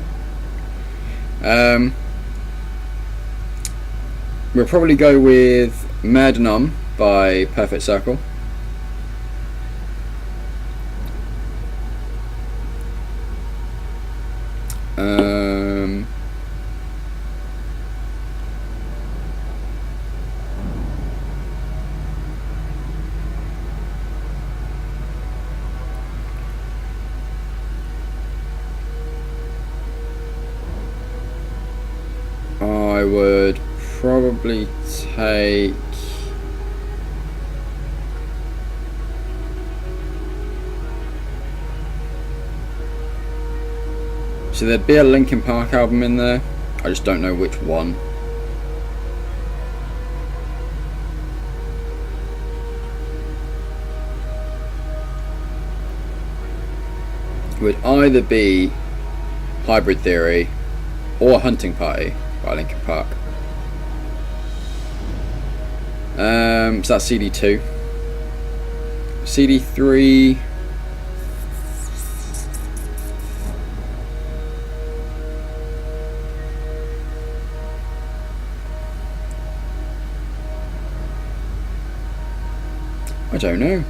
We'll probably go with Merdenom by Perfect Circle. I would probably take so there'd be a Linkin Park album in there, I just don't know which one. It would either be Hybrid Theory or Hunting Party by Linkin Park. So that's CD2. CD3. don't know.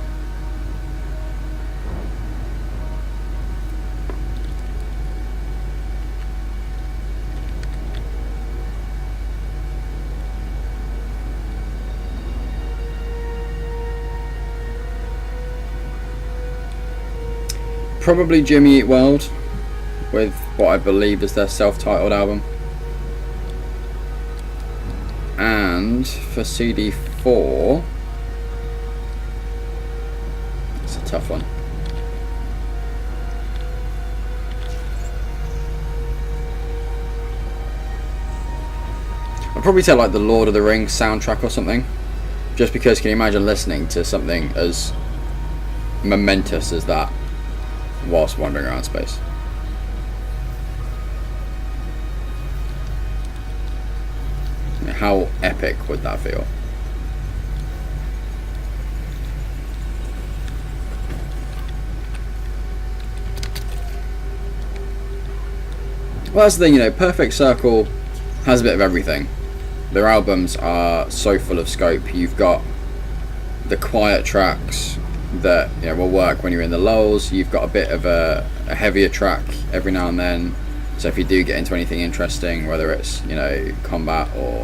Probably Jimmy Eat World, with what I believe is their self-titled album. And for CD4, it's a tough one. I'd probably say like the Lord of the Rings soundtrack or something, just because can you imagine listening to something as momentous as that whilst wandering around space? How epic would that feel? Well, that's the thing, you know, Perfect Circle has a bit of everything. Their albums are so full of scope. You've got the quiet tracks that, you know, will work when you're in the lulls. You've got a bit of a heavier track every now and then. So if you do get into anything interesting, whether it's, you know, combat or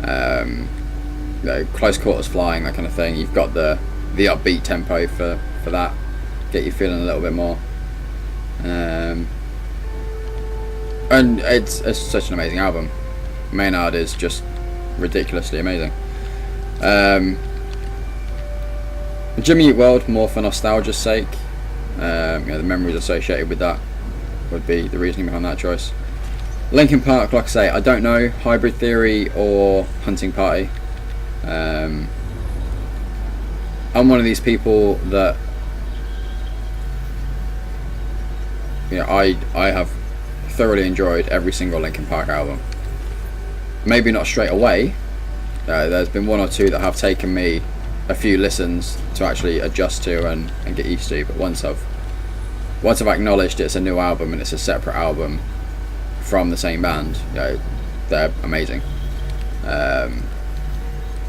you know, close quarters flying, that kind of thing, you've got the upbeat tempo for that, get you feeling a little bit more. And it's such an amazing album. Maynard is just ridiculously amazing. Jimmy Eat World, more for nostalgia's sake. You know, the memories associated with that would be the reasoning behind that choice. Linkin Park, like I say, I don't know, Hybrid Theory or Hunting Party. I'm one of these people that, you know, I have thoroughly enjoyed every single Linkin Park album. Maybe not straight away. There's been one or two that have taken me a few listens to actually adjust to and get used to, but once I've acknowledged it's a new album and it's a separate album from the same band, you know, they're amazing.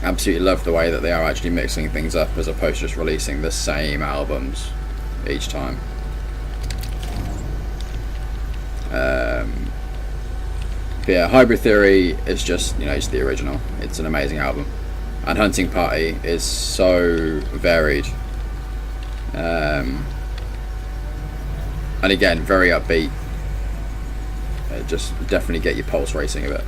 Absolutely love the way that they are actually mixing things up as opposed to just releasing the same albums each time. But yeah, Hybrid Theory is just, you know, it's the original. It's an amazing album. And Hunting Party is so varied. And again, very upbeat. Just definitely get your pulse racing a bit.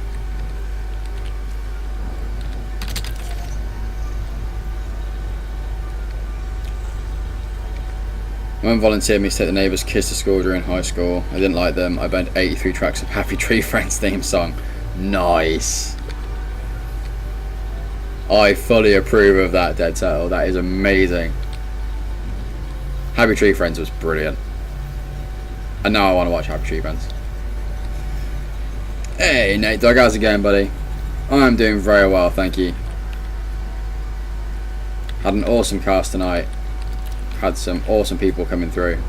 One volunteered me to take the neighbours' kids to school during high school. I didn't like them. I burned 83 tracks of Happy Tree Friends theme song. Nice. I fully approve of that, Dead Turtle. That is amazing. Happy Tree Friends was brilliant. And now I want to watch Happy Tree Friends. Hey Nate Dog, how's it going, buddy? I'm doing very well, thank you. Had an awesome cast tonight. Had some awesome people coming through.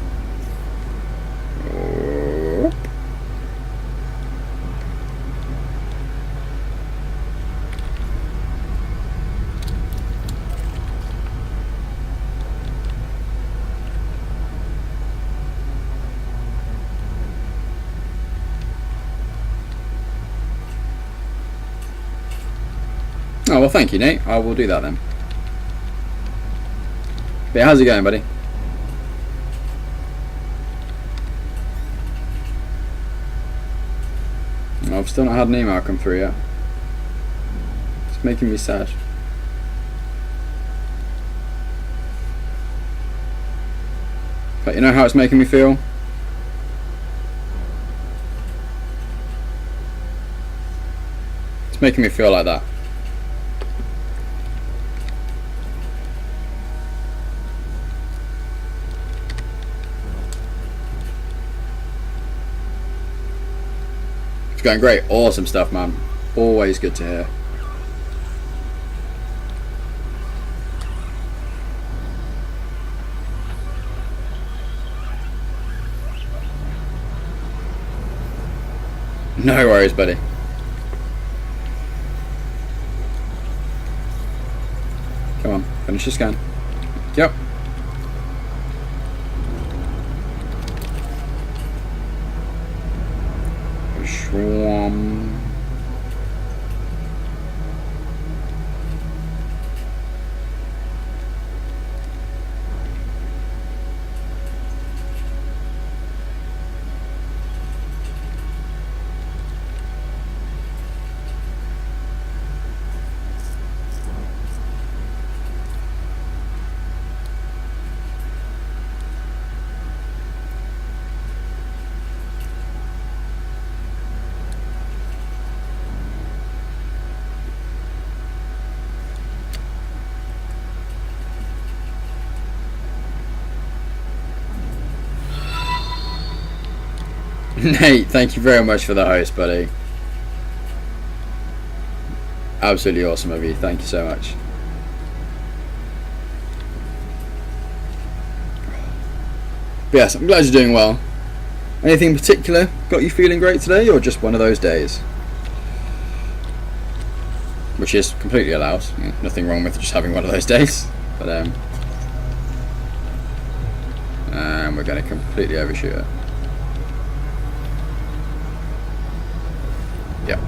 Oh, well, thank you, Nate. I will do that then. But how's it going, buddy? I've still not had an email come through yet. It's making me sad. But you know how it's making me feel? It's making me feel like that. Going great, awesome stuff, man. Always good to hear. No worries, buddy. Come on, finish the scan. Yep. Shwam. Nate, thank you very much for the host, buddy. Absolutely awesome of you. Thank you so much. But yes, I'm glad you're doing well. Anything in particular got you feeling great today, or just one of those days? Which is completely allowed. Yeah, nothing wrong with just having one of those days. But and we're going to completely overshoot it. Yep.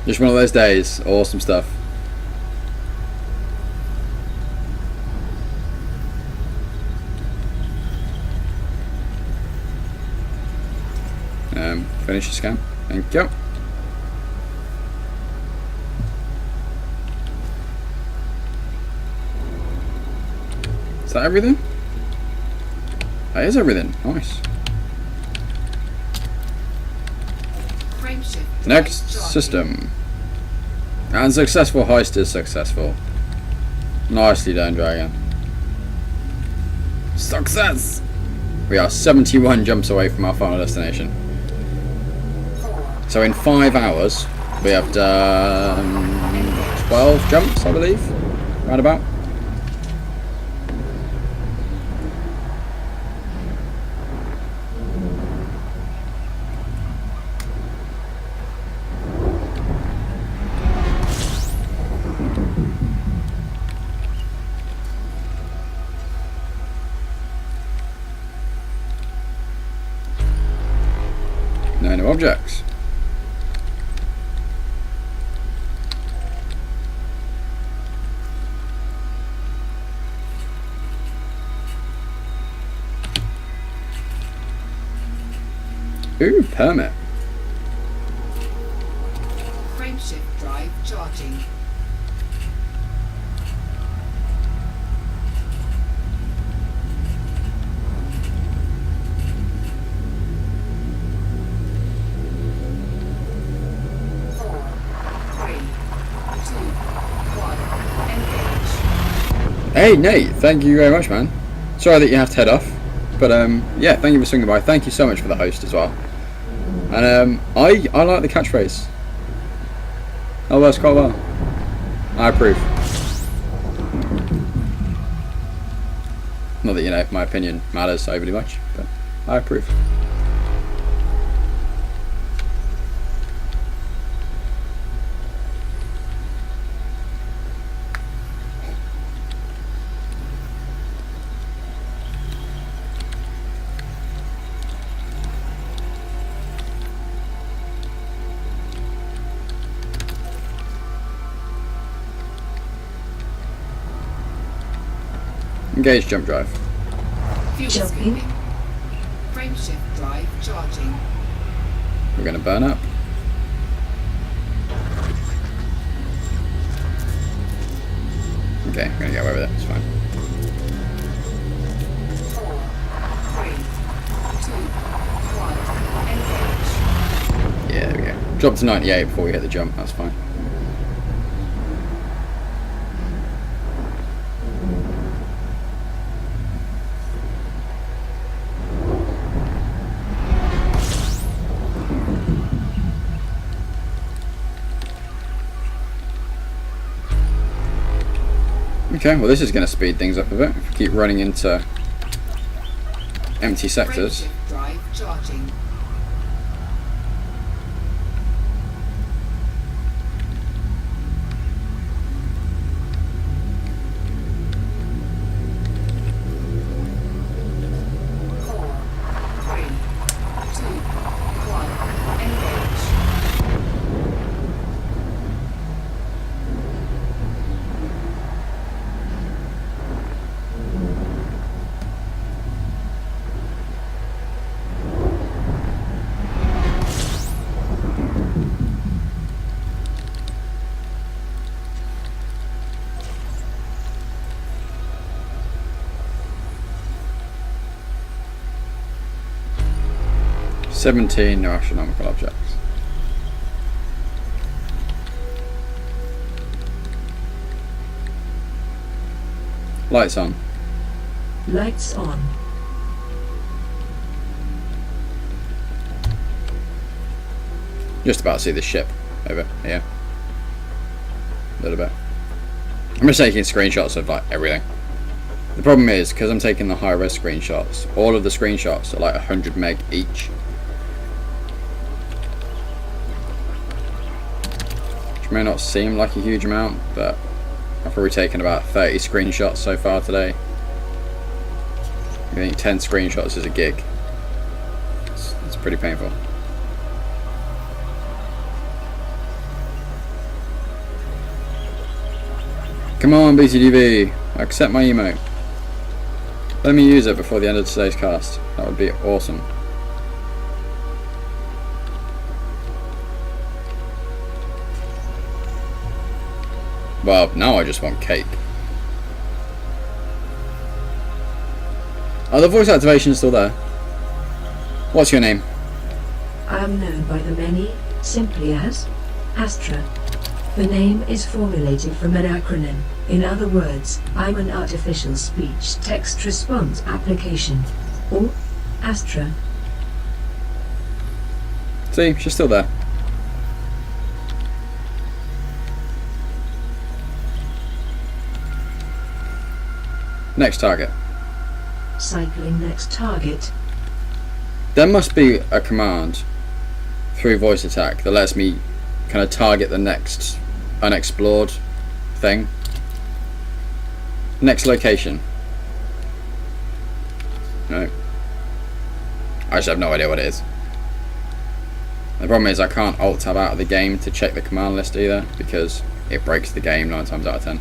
Just one of those days. Awesome stuff. Finish the scan. Thank you. Is that everything? That is everything. Nice. Frameshift. Next Charging. system. And successful heist is successful. Nicely done, Dragon. Success! We are 71 jumps away from our final destination. So in 5 hours, we have done 12 jumps, I believe. Roundabout. No new objects. Ooh, permit. Frameshift drive charging. Four, three, two, one. Engage. Hey Nate, thank you very much, man. Sorry that you have to head off, but yeah, thank you for swinging by. Thank you so much for the host as well. And I like the catchphrase. That works quite well. I approve. Not that, you know, my opinion matters overly much, but I approve. Engage jump drive. Fuel Jumping. scooping. Frameshift drive charging. We're going to burn up. Okay, I'm going to get away with it. It's fine. 4, 3, 2, 1. Engage. Yeah, there we go. Drop to 98 before we hit the jump. That's fine. Okay, well this is going to speed things up a bit. If we keep running into empty sectors. Frameshift drive charging. Four, three, two, one. Engage. 17 no astronomical objects. Lights on. Lights on. Just about to see the ship over here. A little bit. I'm just taking screenshots of like everything. The problem is, because I'm taking the high res screenshots, all of the screenshots are like 100 meg each. Which may not seem like a huge amount, but I've probably taken about 30 screenshots so far today. I think 10 screenshots is a gig. It's pretty painful. Come on, BTDV, accept my emote. Let me use it before the end of today's cast. That would be awesome. Well, now I just want cake. Oh, the voice activation is still there. What's your name? I am known by the many simply as Astra. The name is formulated from an acronym. In other words, I'm an artificial speech text response application, or Astra. See, she's still there. Next target. Cycling next target. There must be a command through voice attack that lets me kind of target the next unexplored thing. Next location. No. I just have no idea what it is. The problem is I can't alt tab out of the game to check the command list either, because it breaks the game 9 times out of 10.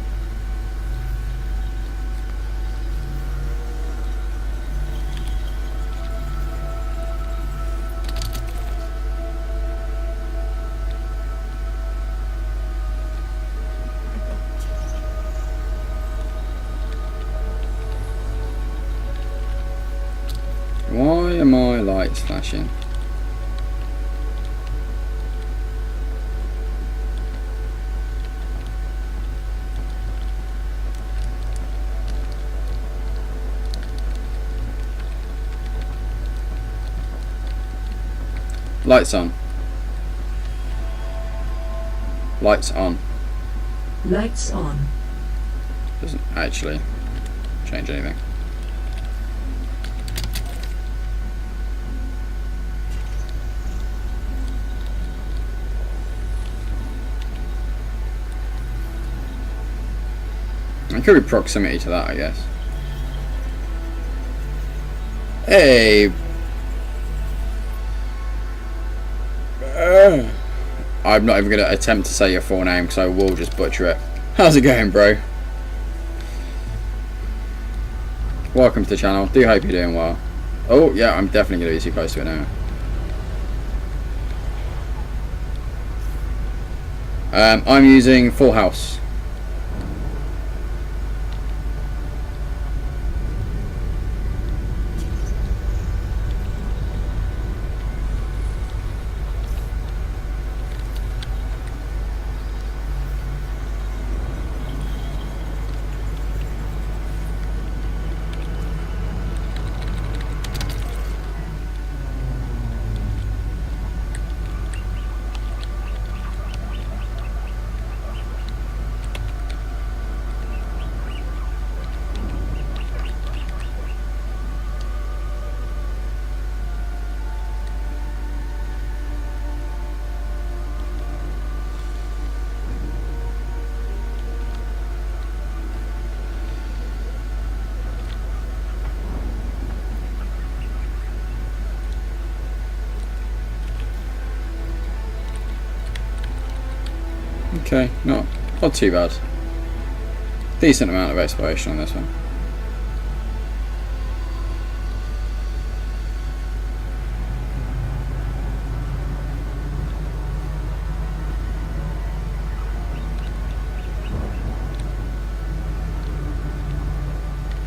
Why are my lights flashing? Lights on. Lights on. Lights on. Doesn't actually change anything. It could be proximity to that, I guess. Hey! I'm not even going to attempt to say your full name because I will just butcher it. How's it going, bro? Welcome to the channel. Do hope you're doing well. Oh, yeah, I'm definitely going to be too close to it now. I'm using Full House. Okay, not too bad. Decent amount of exploration on this one.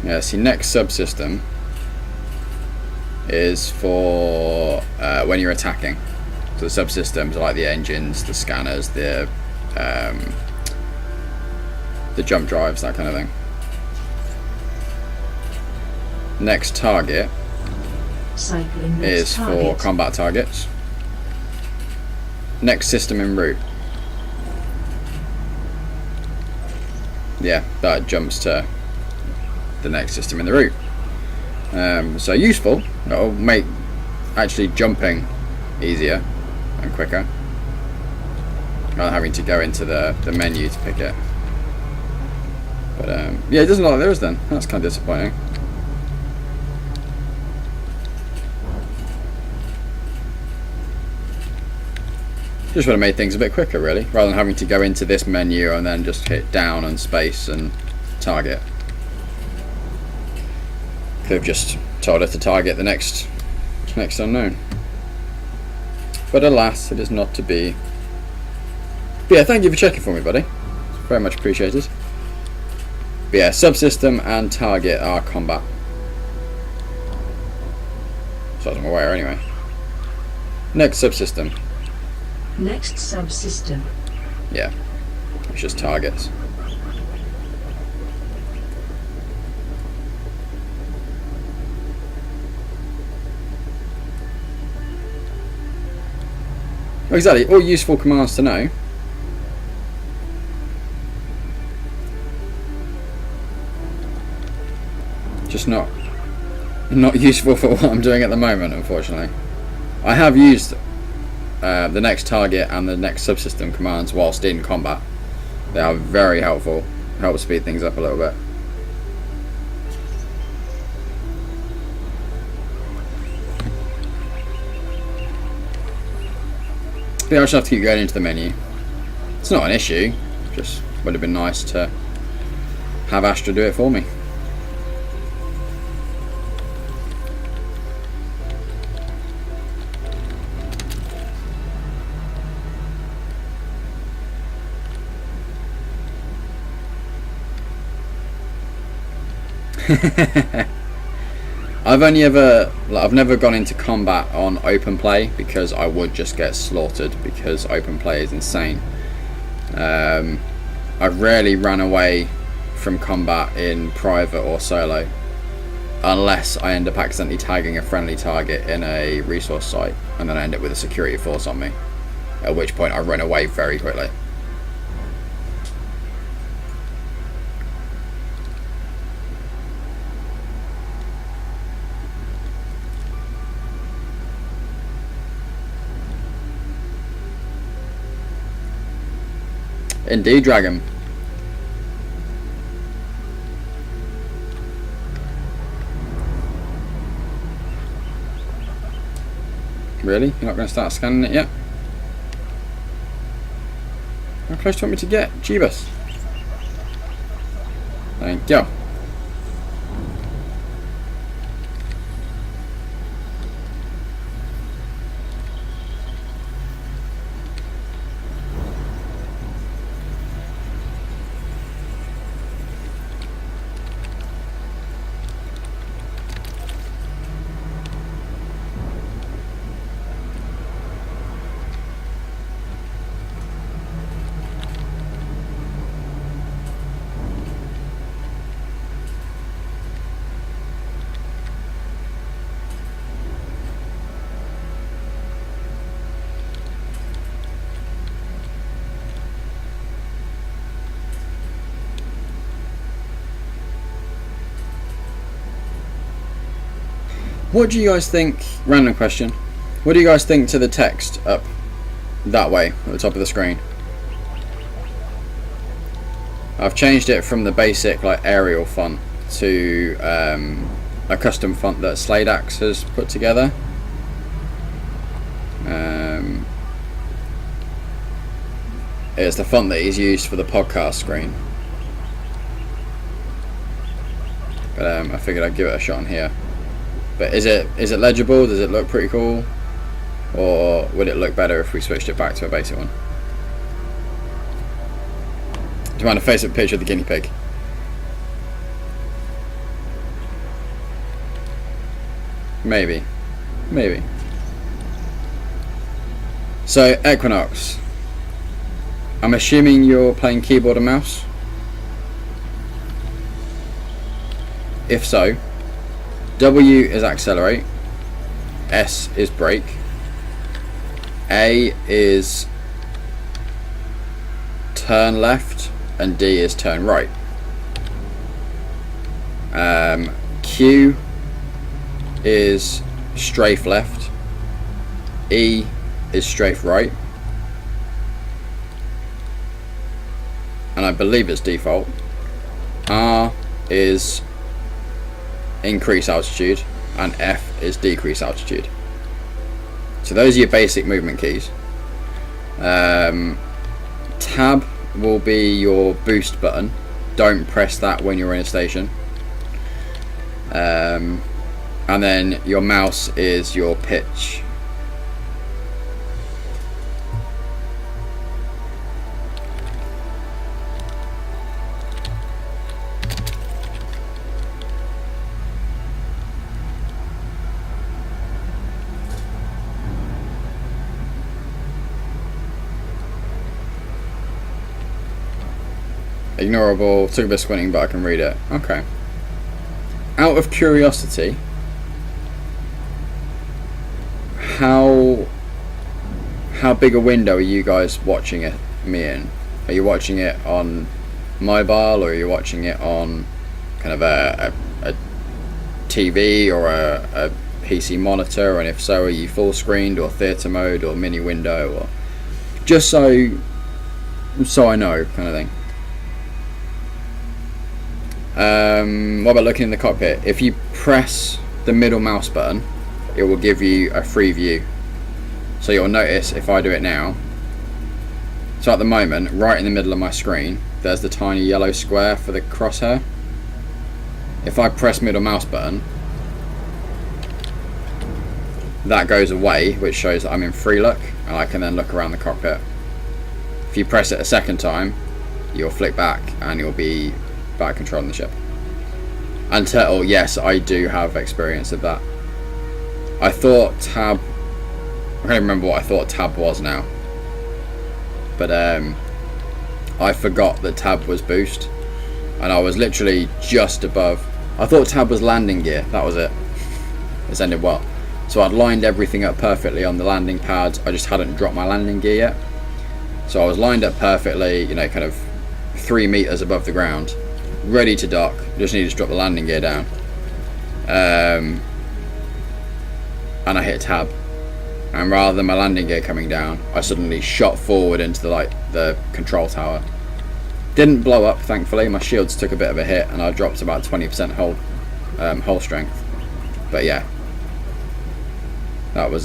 Yeah, see, next subsystem is for when you're attacking. So the subsystems are like the engines, the scanners, the jump drives, that kind of thing. Next target is for combat targets. Next system en route. Yeah, that jumps to the next system in the route. So useful. It'll make actually jumping easier and quicker rather than having to go into the menu to pick it. But yeah, it doesn't look like there is then. That's kind of disappointing. Just would have made things a bit quicker, really, rather than having to go into this menu and then just hit down and space and target. Could have just told her to target the next unknown. But alas, it is not to be. But yeah, thank you for checking for me, buddy. It's very much appreciated. But yeah, subsystem and target are combat. So as I'm aware, anyway. Next subsystem. Next subsystem. Yeah, it's just targets. Oh, exactly, all useful commands to know. Just not useful for what I'm doing at the moment, unfortunately. I have used the next target and the next subsystem commands whilst in combat. They are very helpful. Help speed things up a little bit. I think I just have to keep going into the menu. It's not an issue, just would have been nice to have Astra do it for me. I've never gone into combat on open play because I would just get slaughtered because open play is insane. I've rarely ran away from combat in private or solo unless I end up accidentally tagging a friendly target in a resource site and then I end up with a security force on me, at which point I run away very quickly. Indeed, Dragon. Really? You're not going to start scanning it yet? How close do you want me to get? Jeebus. Thank you. What do you guys think, random question, what do you guys think to the text up that way at the top of the screen? I've changed it from the basic like Arial font to a custom font that Sladeaxe has put together. It's the font that he's used for the podcast screen. But I figured I'd give it a shot on here. But is it legible? Does it look pretty cool? Or would it look better if we switched it back to a basic one? Do you mind a face-up picture of the guinea pig? Maybe. Maybe. So, Equinox. I'm assuming you're playing keyboard and mouse? If so, W is accelerate, S is brake, A is turn left, and D is turn right. Q is strafe left, E is strafe right, and I believe it's default. R is increase altitude, and F is decrease altitude. So those are your basic movement keys. Tab will be your boost button. Don't press that when you're in a station. And then your mouse is your pitch. Ignorable, took a bit of squinting, but I can read it. Okay. Out of curiosity, how big a window are you guys watching me in? Are you watching it on mobile, or are you watching it on kind of a TV or a PC monitor? And if so, are you full screened or theatre mode or mini window, or just so I know, kind of thing. What about looking in the cockpit? If you press the middle mouse button, it will give you a free view. So you'll notice if I do it now. So at the moment, right in the middle of my screen, there's the tiny yellow square for the crosshair. If I press middle mouse button, that goes away, which shows that I'm in free look, and I can then look around the cockpit. If you press it a second time, you'll flick back and you'll be back controlling the ship. Until, yes, I do have experience of that. I thought tab, I can't remember what I thought tab was now, but I forgot that tab was boost, and I was literally just above. I thought tab was landing gear, that was it. It's ended well. So I'd lined everything up perfectly on the landing pads, I just hadn't dropped my landing gear yet. So I was lined up perfectly, you know, kind of 3 meters above the ground, ready to dock, just needed to drop the landing gear down. And I hit tab, and rather than my landing gear coming down, I suddenly shot forward into the control tower. Didn't blow up, thankfully. My shields took a bit of a hit, and I dropped about 20% hull strength. But yeah, that was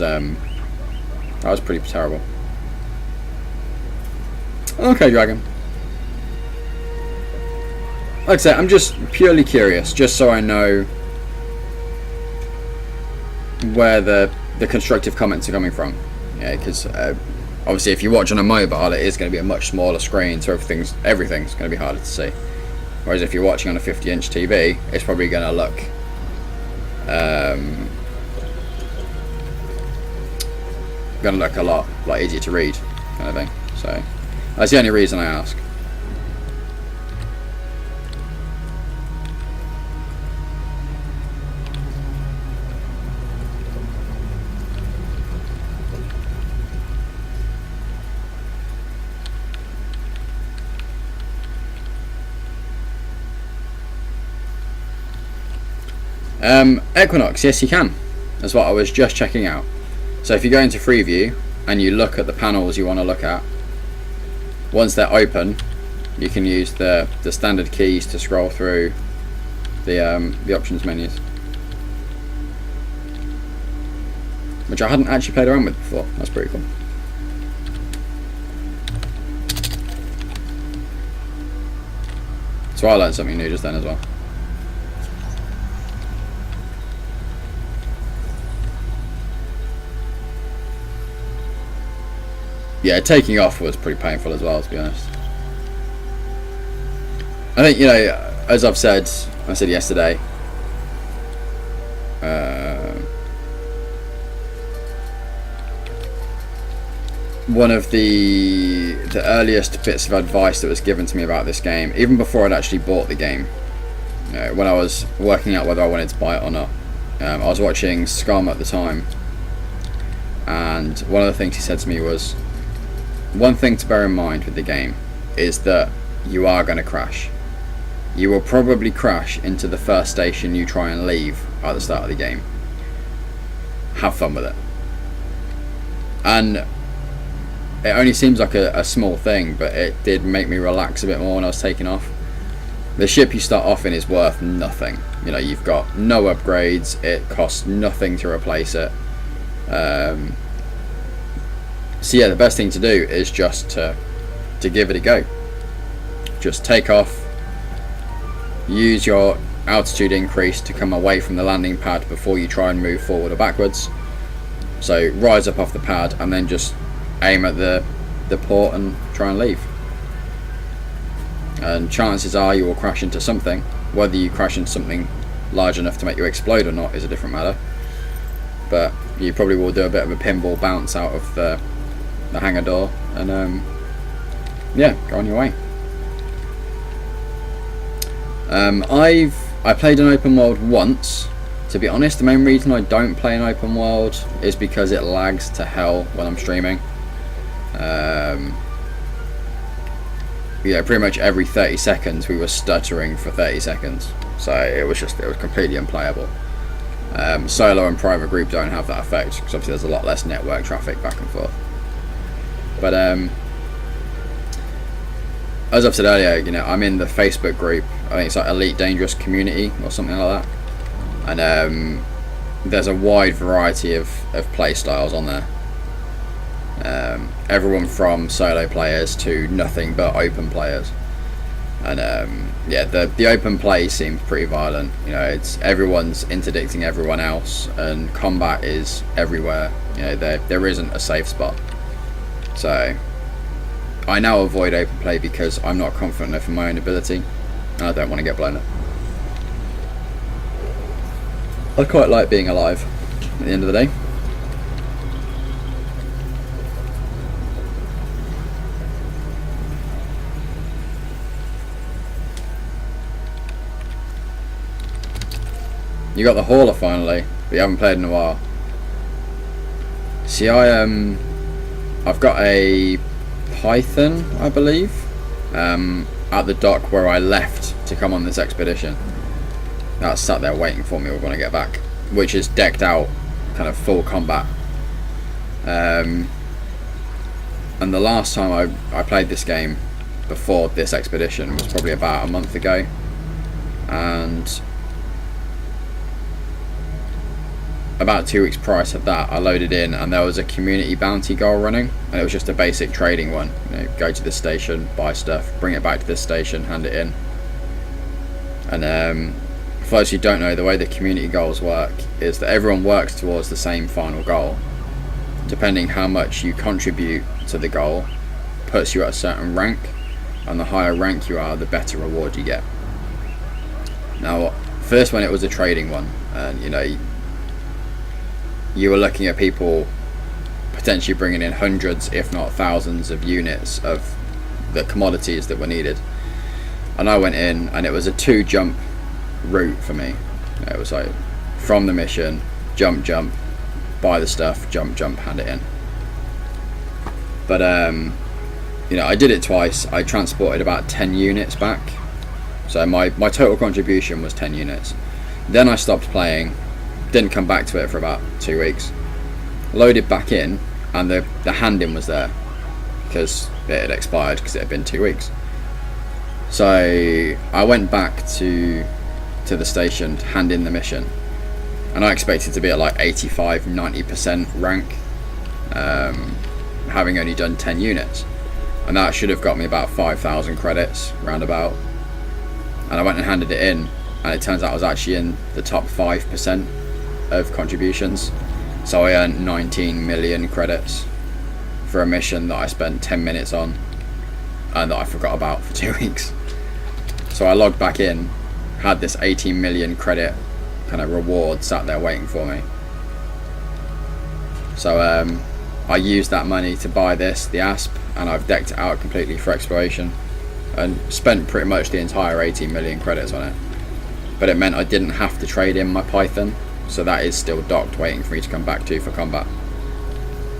pretty terrible. Okay, Dragon. Like I said, I'm just purely curious, just so I know where the constructive comments are coming from. Yeah, because obviously if you watch on a mobile, it is going to be a much smaller screen, so everything's going to be harder to see. Whereas if you're watching on a 50-inch TV, it's probably going to look a lot easier to read, kind of thing. So that's the only reason I ask. Equinox, yes you can. That's what I was just checking out. So if you go into free view and you look at the panels you want to look at, once they're open, you can use the standard keys to scroll through the options menus, which I hadn't actually played around with before. That's pretty cool. So I learned something new just then as well. Yeah, taking off was pretty painful as well, to be honest. I think, you know, as I said yesterday, one of the earliest bits of advice that was given to me about this game, even before I'd actually bought the game, when I was working out whether I wanted to buy it or not, I was watching Scum at the time, and one of the things he said to me was, one thing to bear in mind with the game is that you are going to crash. You will probably crash into the first station you try and leave at the start of the game. Have fun with it. And it only seems like a small thing, but it did make me relax a bit more when I was taking off. The ship you start off in is worth nothing. You know, you've got no upgrades, it costs nothing to replace it. So yeah, the best thing to do is just to give it a go. Just take off, use your altitude increase to come away from the landing pad before you try and move forward or backwards. So rise up off the pad and then just aim at the port and try and leave. And chances are you will crash into something. Whether you crash into something large enough to make you explode or not is a different matter. But you probably will do a bit of a pinball bounce out of the hangar door and yeah, go on your way. I played an open world once. To be honest, the main reason I don't play an open world is because it lags to hell when I'm streaming. Yeah, pretty much every 30 seconds we were stuttering for 30 seconds, so it was completely unplayable. Solo and private group don't have that effect because obviously there's a lot less network traffic back and forth. But as I've said earlier, you know, I'm in the Facebook group. I think it's like Elite Dangerous Community or something like that, and there's a wide variety of play styles on there. Everyone from solo players to nothing but open players, and yeah, the open play seems pretty violent. You know, it's everyone's interdicting everyone else, and combat is everywhere. You know, there isn't a safe spot. So I now avoid open play because I'm not confident enough in my own ability, and I don't want to get blown up. I quite like being alive at the end of the day. You got the hauler finally, but you haven't played in a while. See, I've got a Python, I believe, at the dock where I left to come on this expedition. That's sat there waiting for me when I get back, which is decked out, kind of full combat. And the last time I played this game before this expedition was probably about a month ago, and about 2 weeks prior to that I loaded in and there was a community bounty goal running, and it was just a basic trading one. You know, go to this station, buy stuff, bring it back to this station, hand it in. And for those who don't know, the way the community goals work is that everyone works towards the same final goal. Depending how much you contribute to the goal puts you at a certain rank, and the higher rank you are, the better reward you get. Now, first when it was a trading one, and you know, you were looking at people potentially bringing in hundreds, if not thousands, of units of the commodities that were needed. And I went in, and it was a 2-jump route for me. It was like from the mission, jump, buy the stuff, jump, hand it in. But you know, I did it twice. I transported about 10 units back, so my total contribution was 10 units. Then I stopped playing. Didn't come back to it for about 2 weeks. Loaded back in, and the hand-in was there because it had expired because it had been 2 weeks. So I went back to the station to hand in the mission, and I expected to be at like 85-90% rank, having only done 10 units, and that should have got me about 5,000 credits roundabout. and I went and handed it in, and it turns out I was actually in the top 5% of contributions. So I earned 19 million credits for a mission that I spent 10 minutes on and that I forgot about for 2 weeks. So I logged back in, had this 18 million credit kind of reward sat there waiting for me. So I used that money to buy the ASP, and I've decked it out completely for exploration and spent pretty much the entire 18 million credits on it. But it meant I didn't have to trade in my Python, so that is still docked waiting for me to come back to for combat,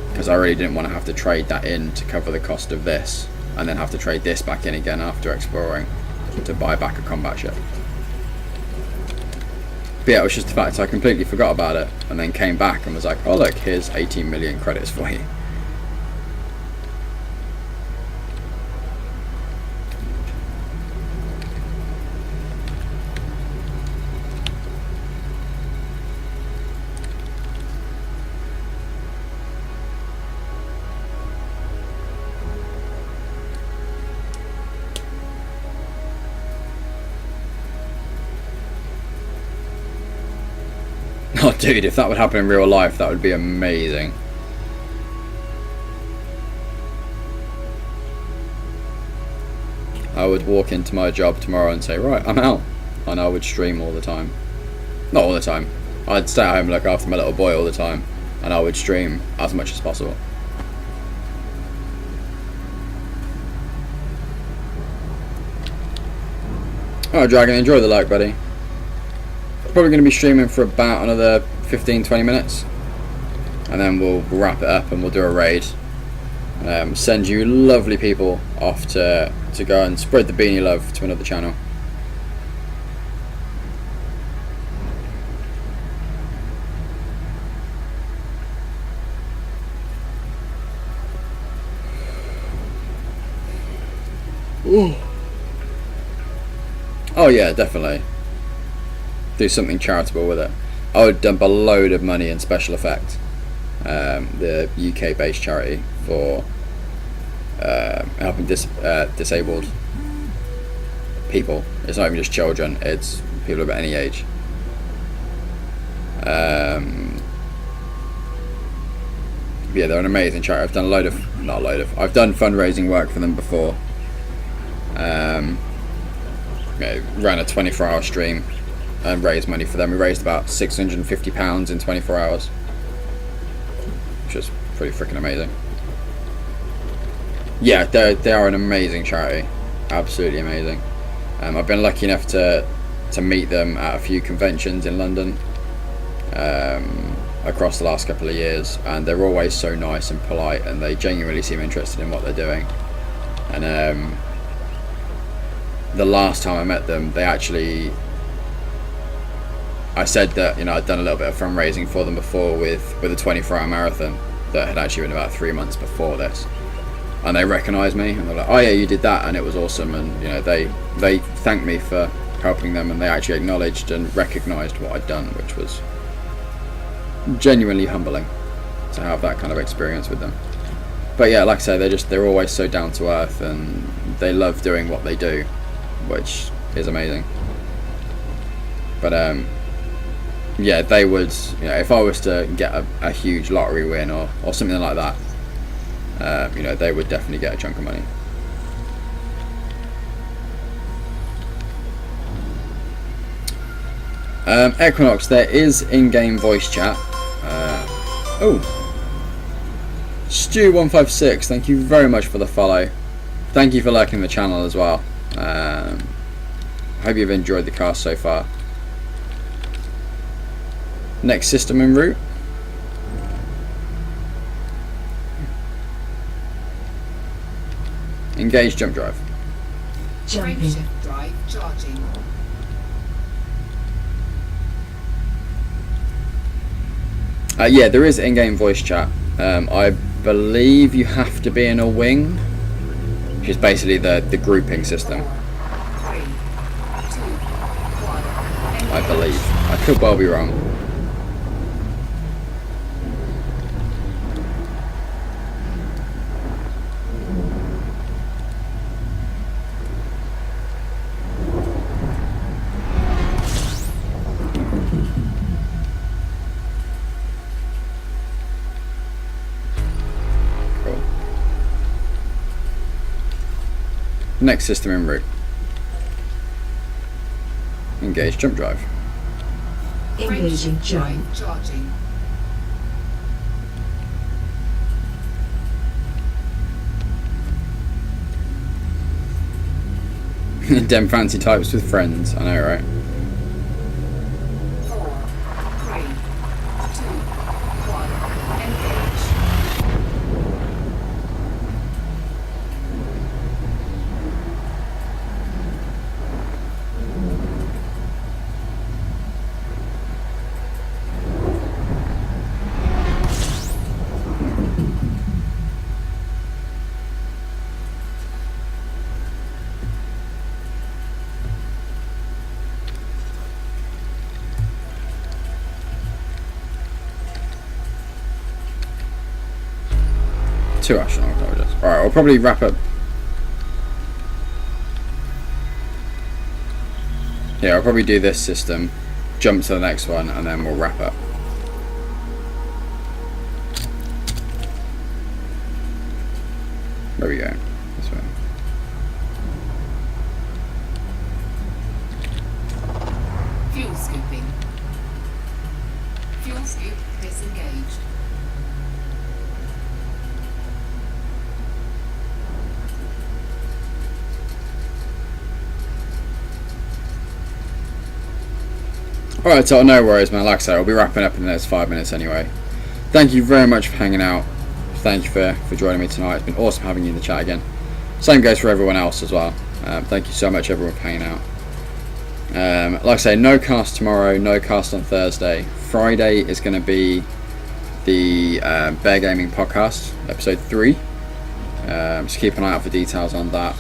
because I really didn't want to have to trade that in to cover the cost of this and then have to trade this back in again after exploring to buy back a combat ship. But yeah, it was just the fact I completely forgot about it and then came back and was like, oh look, here's 18 million credits for you. Oh dude, if that would happen in real life, that would be amazing. I would walk into my job tomorrow and say, right, I'm out. And I would stream all the time. Not all the time. I'd stay at home and look after my little boy all the time. And I would stream as much as possible. Alright Dragon, enjoy the like, buddy. Probably going to be streaming for about another 15-20 minutes, and then we'll wrap it up and we'll do a raid. Send you lovely people off to go and spread the beanie love to another channel. Ooh. Oh yeah, definitely. Do something charitable with it. I would dump a load of money in special effects, the UK based charity for helping disabled people. It's not even just children, it's people of any age. Yeah, they're an amazing charity. I've done I've done fundraising work for them before. Yeah, ran a 24-hour stream and raised money for them. We raised about £650 in 24 hours, which is pretty freaking amazing. Yeah, they are an amazing charity, absolutely amazing. I've been lucky enough to meet them at a few conventions in London across the last couple of years, and they're always so nice and polite, and they genuinely seem interested in what they're doing. And the last time I met them, I said that, you know, I'd done a little bit of fundraising for them before with a 24-hour marathon that had actually been about 3 months before this, and they recognised me and they're like, oh yeah, you did that and it was awesome. And you know, they thanked me for helping them, and they actually acknowledged and recognised what I'd done, which was genuinely humbling to have that kind of experience with them. But yeah, like I say, they're always so down to earth, and they love doing what they do, which is amazing. But yeah, they would, you know, if I was to get a huge lottery win or something like that, you know, they would definitely get a chunk of money. Equinox, there is in-game voice chat. Oh, Stu156, thank you very much for the follow. Thank you for liking the channel as well. Hope you've enjoyed the cast so far. Next system en route. Engage jump drive. Jumping. Frameshift drive charging. Yeah, there is in-game voice chat. I believe you have to be in a wing, which is basically the grouping system. 3, 2, 1. I believe. I could well be wrong. Next system en route. Engage jump drive. Engaging jump. Drive charging. Dem fancy types with friends, I know, right? 4, 3, 2, 1. Engage. Two astronaut corridors. Alright, I'll probably wrap up. Yeah, I'll probably do this system, jump to the next one, and then we'll wrap up. Where we go? This way. Fuel scooping. Fuel scoop disengaged. Alright, so no worries, man. Like I said, I'll be wrapping up in the next 5 minutes anyway. Thank you very much for hanging out. Thank you for joining me tonight. It's been awesome having you in the chat again. Same goes for everyone else as well. Thank you so much, everyone, for hanging out. Like I say, no cast tomorrow, no cast on Thursday. Friday is going to be the Bear Gaming podcast, episode 3. Just keep an eye out for details on that.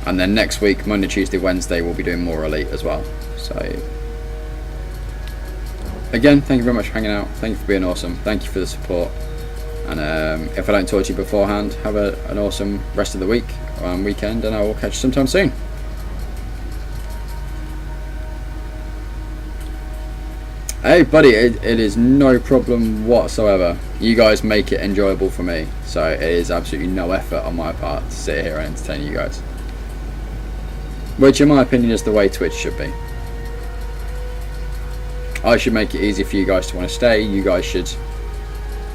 And then next week, Monday, Tuesday, Wednesday, we'll be doing more Elite as well. So, again, thank you very much for hanging out. Thank you for being awesome. Thank you for the support. And if I don't talk to you beforehand, have an awesome rest of the week and weekend, and I will catch you sometime soon. Hey buddy, it is no problem whatsoever. You guys make it enjoyable for me, so it is absolutely no effort on my part to sit here and entertain you guys. Which in my opinion is the way Twitch should be. I should make it easy for you guys to want to stay. You guys should,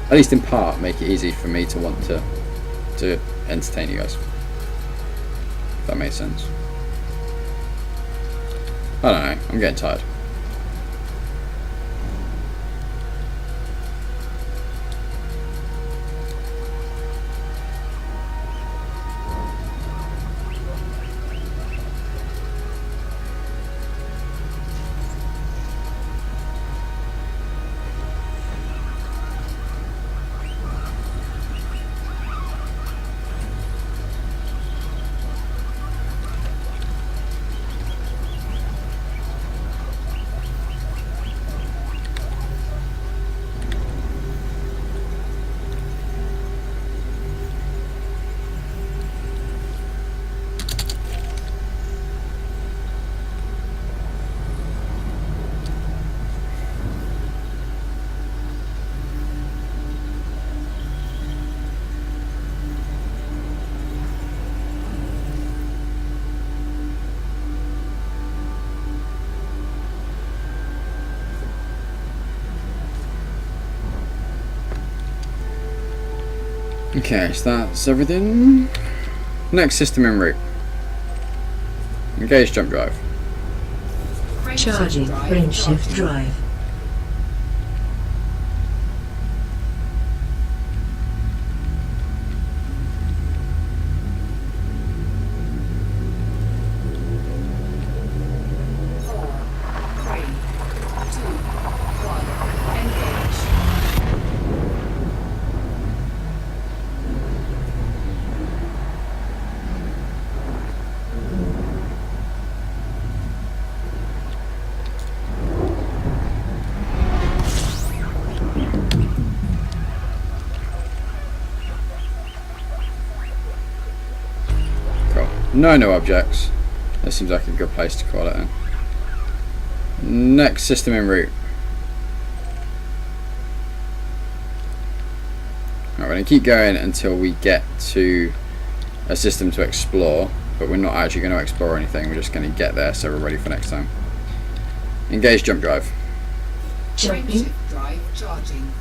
at least in part, make it easy for me to want to entertain you guys. If that makes sense. I don't know, I'm getting tired. Okay, so that's everything. Next system en route. Engage jump drive. Charging frameshift drive. No objects. That seems like a good place to call it in. Next system en route. Alright, we're going to keep going until we get to a system to explore. but we're not actually going to explore anything. We're just going to get there so we're ready for next time. Engage jump drive. Jumping. Frameshift drive charging. Engage.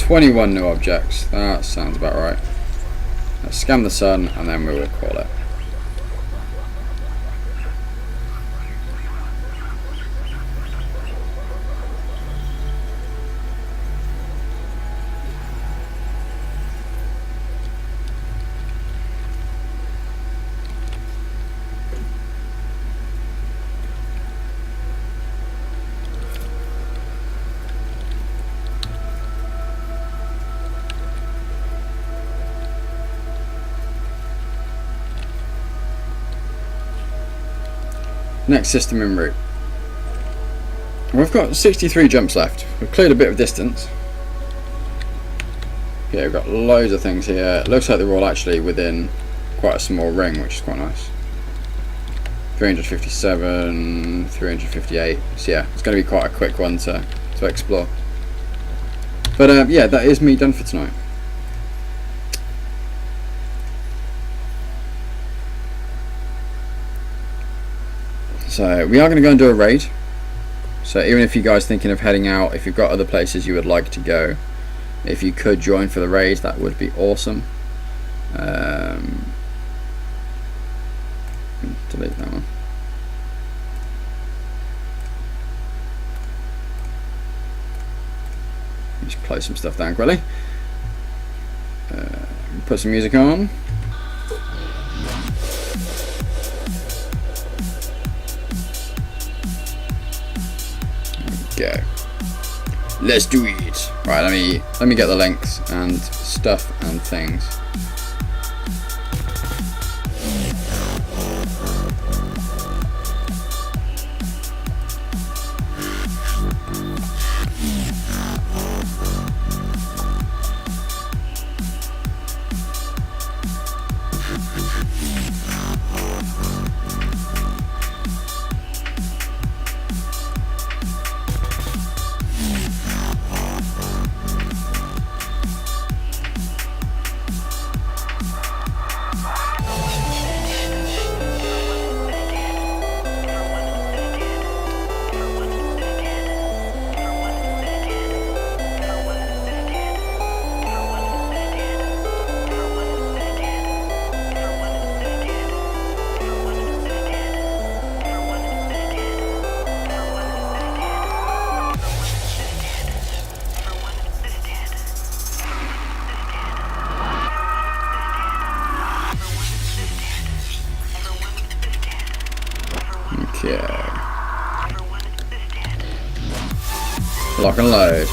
21 new objects. That sounds about right. Let's scan the sun and then we will call it. Next system en route. We've got 63 jumps left. We've cleared a bit of distance. Yeah, we've got loads of things here. It looks like they're all actually within quite a small ring, which is quite nice. 357, 358. So yeah, it's going to be quite a quick one to explore. But yeah, that is me done for tonight. So we are going to go and do a raid. So even if you guys thinking of heading out, if you've got other places you would like to go, if you could join for the raid, that would be awesome. Delete that one. Just close some stuff down quickly. Put some music on. Go. Let's do it. Right, let me get the links and stuff and things. Okay. Lock and load.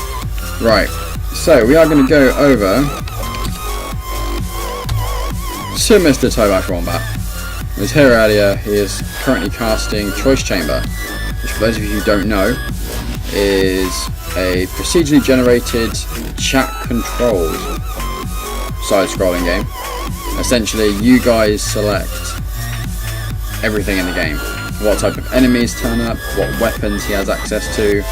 Right, so we are going to go over to Mr. Tobash Wombat. He was here earlier. He is currently casting Choice Chamber, which for those of you who don't know is a procedurally generated chat controlled side-scrolling game. Essentially you guys select everything in the game. What type of enemies turn up, what weapons he has access to,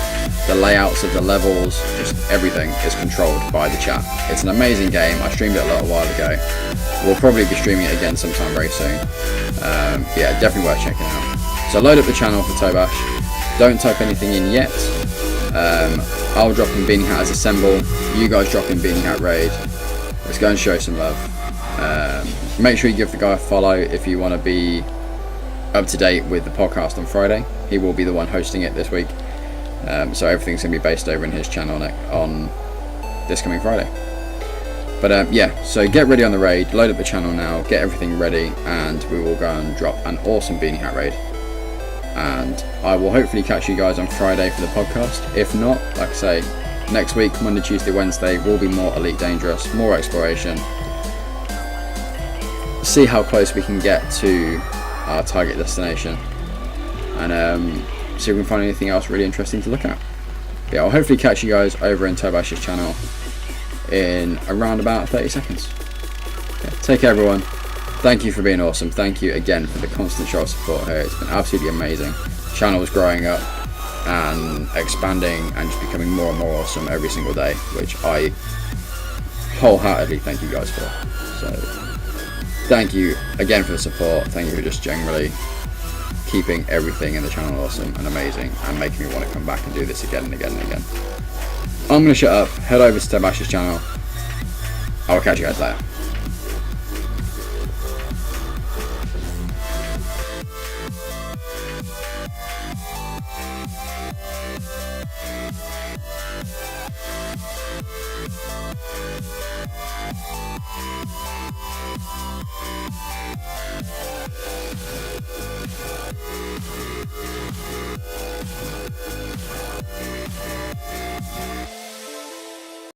the layouts of the levels, just everything is controlled by the chat. It's an amazing game. I streamed it a little while ago. We'll probably be streaming it again sometime very soon. Yeah, definitely worth checking out. So load up the channel for Tobash. Don't type anything in yet. I'll drop in Beanie Hat as Assemble. You guys drop in Beanie Hat Raid. Let's go and show some love. Make sure you give the guy a follow if you want to be up to date with the podcast on Friday. He will be the one hosting it this week, so everything's going to be based over in his channel on this coming Friday. But yeah, so get ready on the raid, load up the channel now, get everything ready, and we will go and drop an awesome Beanie Hat raid. And I will hopefully catch you guys on Friday for the podcast. If not, like I say, next week, Monday, Tuesday, Wednesday, will be more Elite Dangerous, more exploration. See how close we can get to our target destination, and see if we can find anything else really interesting to look at. Yeah, I'll hopefully catch you guys over in Tobash's channel in around about 30 seconds. Okay, take care everyone. Thank you for being awesome. Thank you again for the constant show of support here. It's been absolutely amazing. The channel is growing up and expanding and just becoming more and more awesome every single day, which I wholeheartedly thank you guys for. So thank you again for the support. Thank you for just generally keeping everything in the channel awesome and amazing and making me want to come back and do this again and again and again. I'm going to shut up, head over to TheGolem channel. I'll catch you guys later.